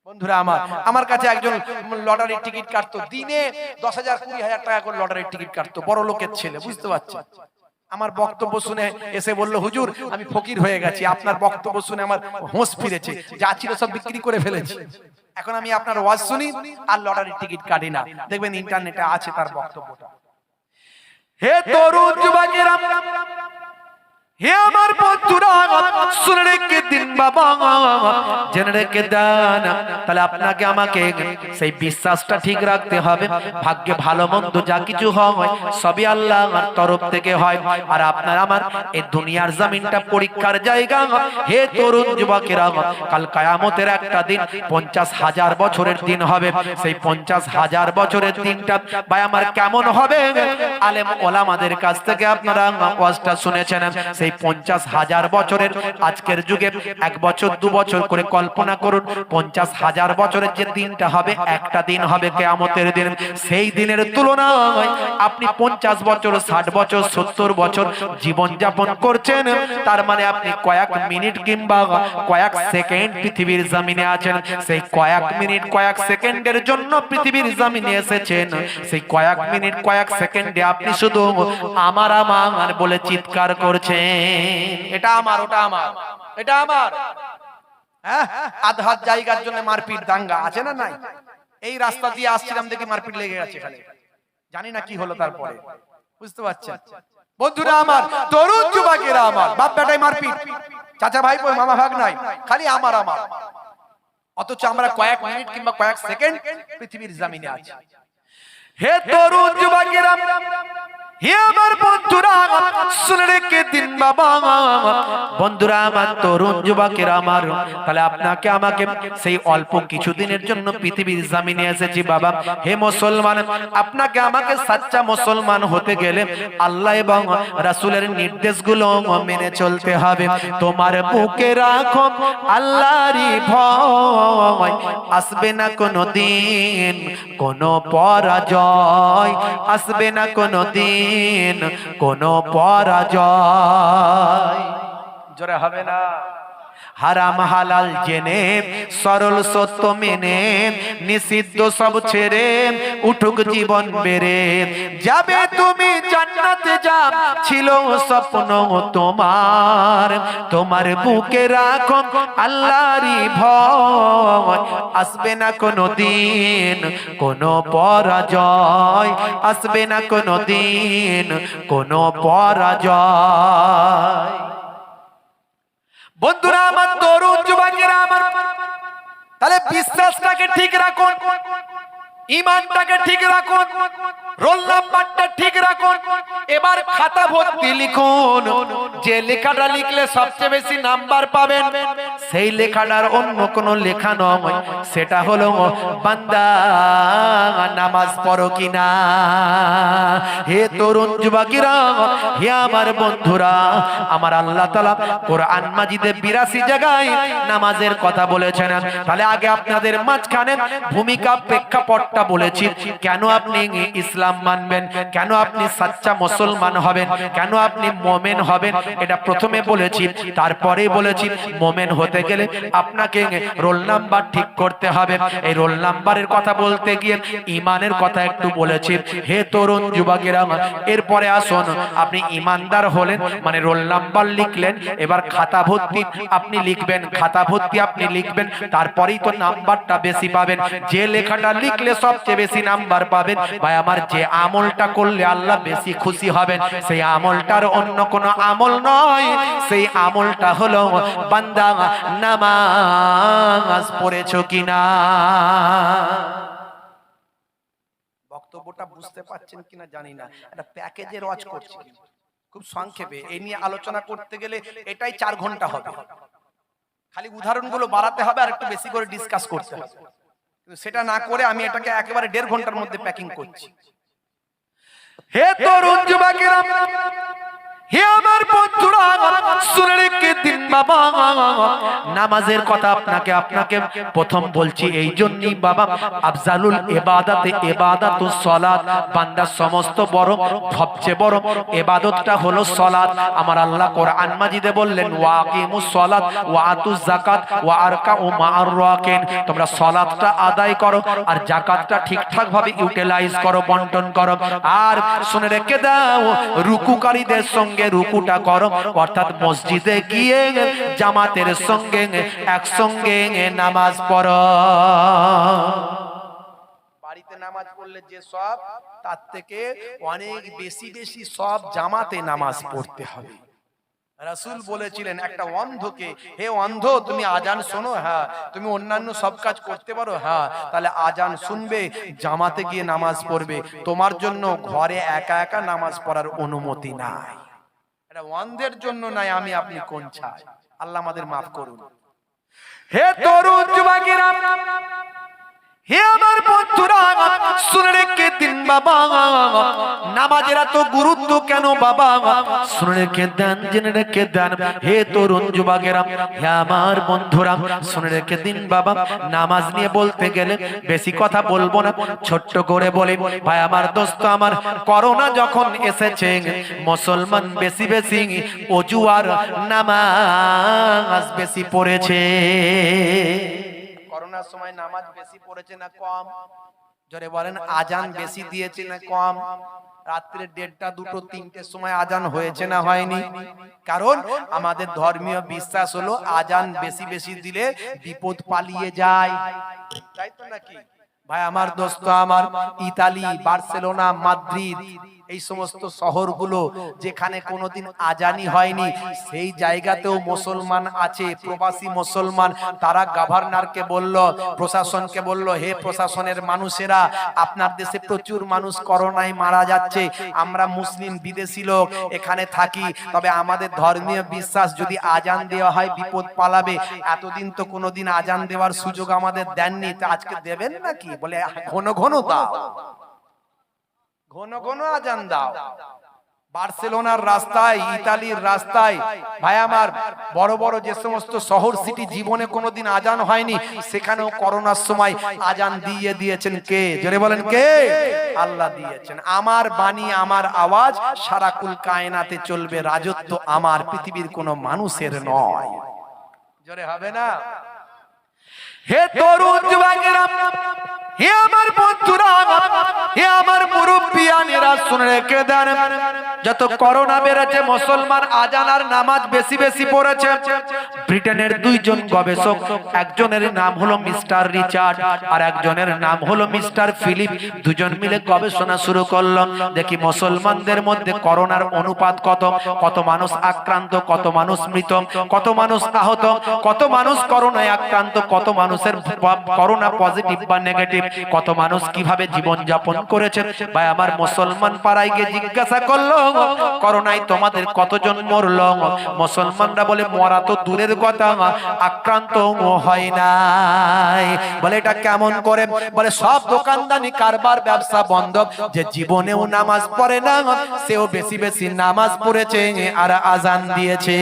বন্ধুরা আমার কাছে একজন লটারির টিকিট কাটতো, দিনে 10,000 20,000 টাকা করে লটারির টিকিট কাটতো, বড় লোকের ছেলে। বুঝতে পারছেন? আমার বক্তব্য শুনে এসে বলল, হুজুর আমি ফকির হয়ে গেছি, আপনার বক্তব্য শুনে আমার হোশ ফিরেছে, যা ছিল সব বিক্রি করে ফেলেছি, এখন আমি আপনার ওয়াজ শুনি আর লটারির টিকিট কাটি না। দেখবেন ইন্টারনেটে আছে তার বক্তব্যটা। হে তরুণ যুবকেরা, হে আমার বন্ধুরা, শুনে রেখে দিন বাবা, জেনে রেখে দেন। তাহলে আপনাকে আমাকে সেই বিশ্বাসটা ঠিক রাখতে হবে। ভাগ্যে ভালো মন্দ যা কিছু হয় সবই আল্লাহর তরফ থেকে হয়। আর আপনার আমার এই দুনিয়ার জমিনটা পরীক্ষার জায়গা। হে তরুণ যুবকেরা, কাল কিয়ামতের একটা দিন 50,000 বছরের দিন হবে। সেই 50,000 বছরের দিনটা ভাই আমার কেমন হবে? আলেম ওলামাদের কাছ থেকে আপনারা ওয়াজটা শুনেছেন। সেই 50,000 বছরের আজকের যুগে 1 বছর 2 বছর করে কল্পনা করুন, 50,000 বছরের যে দিনটা হবে, একটা দিন হবে কিয়ামতের দিন। সেই দিনের তুলনায় আপনি 50 বছর 60 বছর 70 বছর জীবন যাপন করছেন, তার মানে আপনি কয়েক মিনিট কিংবা কয়েক সেকেন্ড পৃথিবীর জমিনে আছেন। সেই কয়েক মিনিট কয়েক সেকেন্ডের জন্য পৃথিবীর জমিনে এসেছেন। সেই কয়েক মিনিট কয়েক সেকেন্ডে আপনি শুধু আমার আমার বলে চিৎকার করছেন, এটা আমার, ওটা আমার, এটা আমার। হ্যাঁ, আধা জায়গার জন্য মারপিট দাঙ্গা আছে না নাই? এই রাস্তা দিয়ে আসছিলাম, দেখি মারপিট লেগে গেছে এখানে, জানি না কি হলো তারপরে। বুঝতে পারছেন? বন্ধুরা আমার, তরুণ যুবকেরা আমার, বাপ বেটায় মারপিট, চাচা ভাই মামা ভাগ নাই, খালি আমার আমার। অথচ আমরা কয়েক মিনিট কিংবা কয়েক সেকেন্ড পৃথিবীর জমিনে আছি। হে তরুণ যুবকেরা, হে আমার বন্ধুরা, শুনে রেখে দিন বাবা, বন্ধুরা আমার, তরুণ যুবকেরা আমার, তাহলে আপনাকে আমাকে সেই অল্প কিছুদিনের জন্য পৃথিবীর জমিনে এসেছি বাবা। হে মুসলমান, আপনাকে আমাকে সাচ্চা মুসলমান হতে গেলে আল্লাহ এবং রাসূলের নির্দেশগুলো মেনে চলতে হবে। তোমার বুকে রাখো আল্লাহরই ভয়, আসবে না কোনোদিন কোনো পরাজয়, আসবে না কোনোদিন কোনো পরাজয়। জোরে হবে না? হারাম হালাল জেনে, সরল সত্য মেনে, নিষিদ্ধ সব ছেড়ে উঠুক জীবন বেড়ে যাবে তুমি জান্নাতে, যা ছিল স্বপ্ন তোমার। তোমার বুকে রাখো আল্লাহরই ভয়, আসবে না কোনোদিন কোনো পরাজয়, আসবে না কোনোদিন কোনো পরাজয়। বন্ধুরা আমার, তরুণ যুবকেরা আমার, তাহলে বিশ্বাসটাকে ঠিক রাখুন। ইমানটাকে ঠিক রাখুন, রোল নাম্বারটা ঠিক রাখুন। এবার খাতা ভর্তি লিখুন, যে লেখাটা লিখলে সবচেয়ে বেশি নাম্বার পাবেন সেই লেখাটার অন্য কোনো লেখা নয়, সেটা হলো বান্দা নামাজ পড়ো কিনা। হে তরুণ যুবকেরা, হে আমার বন্ধুরা, আমার আল্লাহ তাআলা কোরআন মাজিদে 82 জায়গায় নামাজের কথা বলেছেন। তাহলে আগে আপনাদের মাঝখানে ভূমিকা প্রেক্ষাপটটা বলেছি, কেন আপনি ইসলাম মানবেন, কেন আপনি সাচ্চা মুসলমান হবেন, কেন আপনি মুমিন হবেন, এটা প্রথমে বলেছি। তারপরে বলেছি মুমিন হতে গেলে আপনাকে রোল নাম্বার ঠিক করতে হবে। এই রোল নাম্বারের কথা বলতে গিয়ে ঈমানের কথা একটু বলেছি। হে তরুণ যুবকেরা, এরপরে আসুন, আপনি ঈমানদার হলেন মানে রোল নাম্বার লিখলেন, এবার খাতা ভর্তি আপনি লিখবেন, খাতা ভর্তি আপনি লিখবেন, তারপরেই তো নাম্বারটা বেশি পাবেন। যে লেখাটা লিখলে সবচেয়ে বেশি নাম্বার পাবেন, ভাই আমার যে আমলটা করলে আল্লাহ বেশি খুশি হবেন, সেই আমলটার অন্য কোনো আমল নয়, সেই আমলটা হলো বান্দা নামাজ পড়েছো কিনা। বক্তব্যটা বুঝতে পারছেন কিনা জানি না, একটা প্যাকেজের ওয়াজ করছি খুব সংক্ষেপে। এই নিয়ে আলোচনা করতে গেলে এটাই 4 ঘন্টা হবে, খালি উদাহরণগুলো বাড়াতে হবে আর একটু বেশি করে ডিসকাস করতে হবে। কিন্তু সেটা না করে আমি এটাকে একেবারে 1.5 ঘন্টার মধ্যে প্যাকিং করছি। হে তরুণ যুবকেরা, হে আমার বন্ধুরা, শুনে রেখে দিন বাবা, নামাজের কথা আপনাকে প্রথম বলছি এই জন্যই বাবা, আফজালুল ইবাদাতে ইবাদাতুস সালাত, বান্দার সমস্ত বড় সবচেয়ে বড় ইবাদতটা হলো সালাত। আমার আল্লাহ কোরআন মাজিদে বললেন ওয়াকিমুস সালাত ওয়া আতুজ যাকাত ওয়া আরকাউ মা'আর রাকিন, তোমরা সালাতটা আদায় করো আর যাকাতটা ঠিকঠাক ভাবে ইউটিলাইজ করো, বন্টন করো। আর শুনে রেখে দাও, রুকুকারীদের সঙ্গে রুকুটা করো, অর্থাৎ মসজিদে গিয়ে জামাতের সঙ্গে একসঙ্গে নামাজ পড়ো। বাড়িতে নামাজ পড়লে যে সব, তার থেকে অনেক বেশি বেশি সব জামাতে নামাজ পড়তে হবে। রাসূল বলেছিলেন একটা অন্ধকে, হে অন্ধ তুমি আজান শোনো, হ্যাঁ তুমি অন্যান্য সব কাজ করতে পারো, হ্যাঁ তাহলে আজান শুনবে, জামাতে গিয়ে নামাজ পড়বে, তোমার জন্য ঘরে একা একা নামাজ পড়ার অনুমতি নাই। এটা অন্ধের জন্য নাই, আমি আপনি কোন চাই, আল্লাহ আমাদের মাফ করুন। হে তরুণ যুবকেরা, হে আমার বন্ধুরা, শুনে রেখে দিন বাবা, নামাজের এত গুরুত্ব কেন বাবা, শুনে রেখে দেন, জেনে রেখে দেন। হে তরুণ যুবকেরা, হে আমার বন্ধুরা, শুনে রেখে দিন বাবা, নামাজ নিয়ে বলতে গেলে বেশি কথা বলবো না, ছোট্ট করে বলি ভাই আমার দোস্ত আমার, করোনা যখন এসেছে মুসলমান বেশি বেশি ওযু আর নামাজ বেশি পড়েছে। করোনার সময় নামাজ বেশি পড়েছে না কম? জোরে বলেন। আজান বেশি দিয়েছে না কম? রাত্রে 1:30, 2, 3টের সময় আজান হয়েছে না হয়নি? কারণ আমাদের ধর্মীয় বিশ্বাস হলো আজান বেশি বেশি দিলে বিপদ পালিয়ে যায়, তাই তো নাকি ভাই আমার দোস্ত আমার? ইতালি, বার্সেলোনা, মাদ্রিদ, এই সমস্ত শহরগুলো যেখানে কোনোদিন আজানি হয়নি, সেই জায়গাতেও মুসলমান আছে, প্রবাসী মুসলমান। তারা গভর্নরকে বলল, প্রশাসনকে বলল, হে প্রশাসনের মানুষেরা, আপনার দেশে প্রচুর মানুষ করোনায় মারা যাচ্ছে, আমরা মুসলিম বিদেশি লোক এখানে থাকি, তবে আমাদের ধর্মীয় বিশ্বাস যদি আজান দেওয়া হয় বিপদ পালাবে, এতদিন তো কোনোদিন আজান দেওয়ার সুযোগ আমাদের দেননি, তা আজকে দেবেন নাকি? বলে ঘন ঘন দাও, ঘন ঘন আজান দাও। বার্সেলোনার রাস্তায়, ইতালির রাস্তায়, ভাই আমার বড় বড় যে সমস্ত শহর সিটি জীবনে কোনোদিন আজান হয়নি, সেখানেও করোনার সময় আজান দিয়ে দিয়েছেন কে? জোরে বলেন কে? আল্লাহ দিয়েছেন। আমার বাণী, আমার আওয়াজ সারা কুল কায়নাতে চলবে, রাজত্ব আমার, পৃথিবীর কোনো মানুষের নয়। জোরে হবে না? হে তরুণ যুবকেরা, হে আমার বন্ধুরা, হে আমার মুরব্বিয়ানেরা, শুনে রেখে দেন, যত করোনা বেড়েছে মুসলমান আজান আর নামাজ বেশি বেশি পড়েছে। ব্রিটেনের 2 জন গবেষক, একজনের নাম হলো মিস্টার রিচার্ড আর একজনের নাম হলো মিস্টার ফিলিপ, দুজন মিলে গবেষণা শুরু করলো, দেখি মুসলমানদের মধ্যে করোনার অনুপাত কত, কত মানুষ আক্রান্ত, কত মানুষ মৃত, কত মানুষ আহত, কত মানুষ করোনায় আক্রান্ত, কত মানুষের করোনা পজিটিভ বা নেগেটিভ। কত মানুষ কিভাবে জীবন যাপন করেছে। ভাই আমার মুসলমান পাড়ায় গিয়ে জিজ্ঞাসা করলো করোনায় তোমাদের কতজন মরলো? মুসলমানরা বলে মরা তো দূরের কথা, আক্রান্ত হয় নাই। বলে এটা কেমন করে? বলে সব দোকানদানি কারবার ব্যবসা বন্ধ, যে জীবনেও নামাজ পড়ে না সেও বেশি বেশি নামাজ পড়েছে আর আজান দিয়েছে।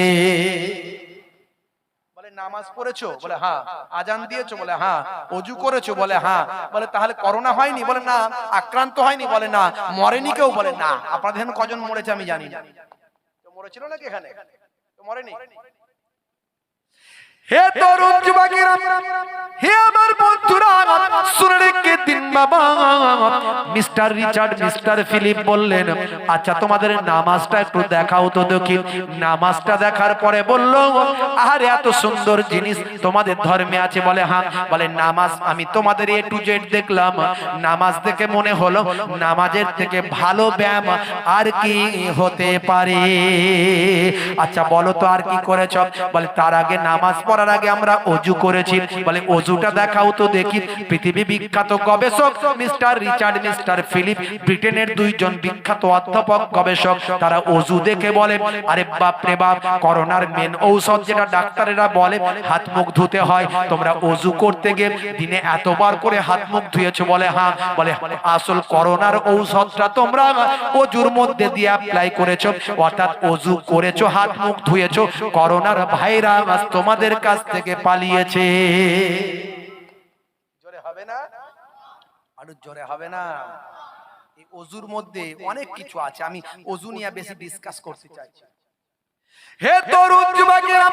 বলে নামাজ পড়েছো? বলে হ্যাঁ। আজান দিয়েছো? বলে হ্যাঁ। অজু করেছো? বলে হ্যাঁ। বলে তাহলে করোনা হয়নি? বলে না। আক্রান্ত হয়নি? বলে না। মরেনি কেউ? বলে না। আপনাদের এখানে কজন মরেছে আমি জানি না। তো মরেছিল নাকি এখানে? তো মরেনি। হে তরুণ যুবকেরা, হে আমার বন্ধুরা, শুনে রেখে দিন বাবা। মিস্টার রিচার্ড, মিস্টার ফিলিপ বললেন আচ্ছা তোমাদের নামাজটা একটু দেখাও তো দেখি। নামাজটা দেখার পরে বলল আরে এত সুন্দর জিনিস তোমাদের ধর্মে আছে? বলে হ্যাঁ। বলে নামাজ আমি তোমাদের A to Z দেখলাম, নামাজ দেখে মনে হলো নামাজের থেকে ভালো ব্যায়াম আর কি হতে পারে? আচ্ছা বলো তো আর কি করেছ? বলে তার আগে নামাজ পড়ার আগে আমরা অজু করেছি। বলে অজুটা দেখাও তো দেখি। পৃথিবী বিখ্যাত গবেষক মিস্টার রিচার্ড, মিস্টার ফিলিপ, ব্রিটেনের দুইজন বিখ্যাত অধ্যাপক গবেষক, তারা অজু দেখে বলে আরে বাপ রে বাপ, করোনার মেন ঔষধ যেটা ডাক্তারেরা বলে হাত মুখ ধুতে হয়, তোমরা অজু করতে গিয়ে দিনে এতবার করে হাত মুখ ধুয়েছো? বলে হ্যাঁ। বলে আসল করোনার ঔষধটা তোমরা অজুর মধ্যে দিয়ে অ্যাপ্লাই করেছো, অর্থাৎ অজু করেছো, হাত মুখ ধুয়েছো, করোনার ভাইরাস তোমাদের কাছ থেকে পালিয়েছে। জোরে হবে না? আরো জোরে হবে না? এই অজুর মধ্যে অনেক কিছু আছে, আমি অজু নিয়ে বেশি ডিসকাস করতে চাইছি। হে তরুণ যুবকেরা,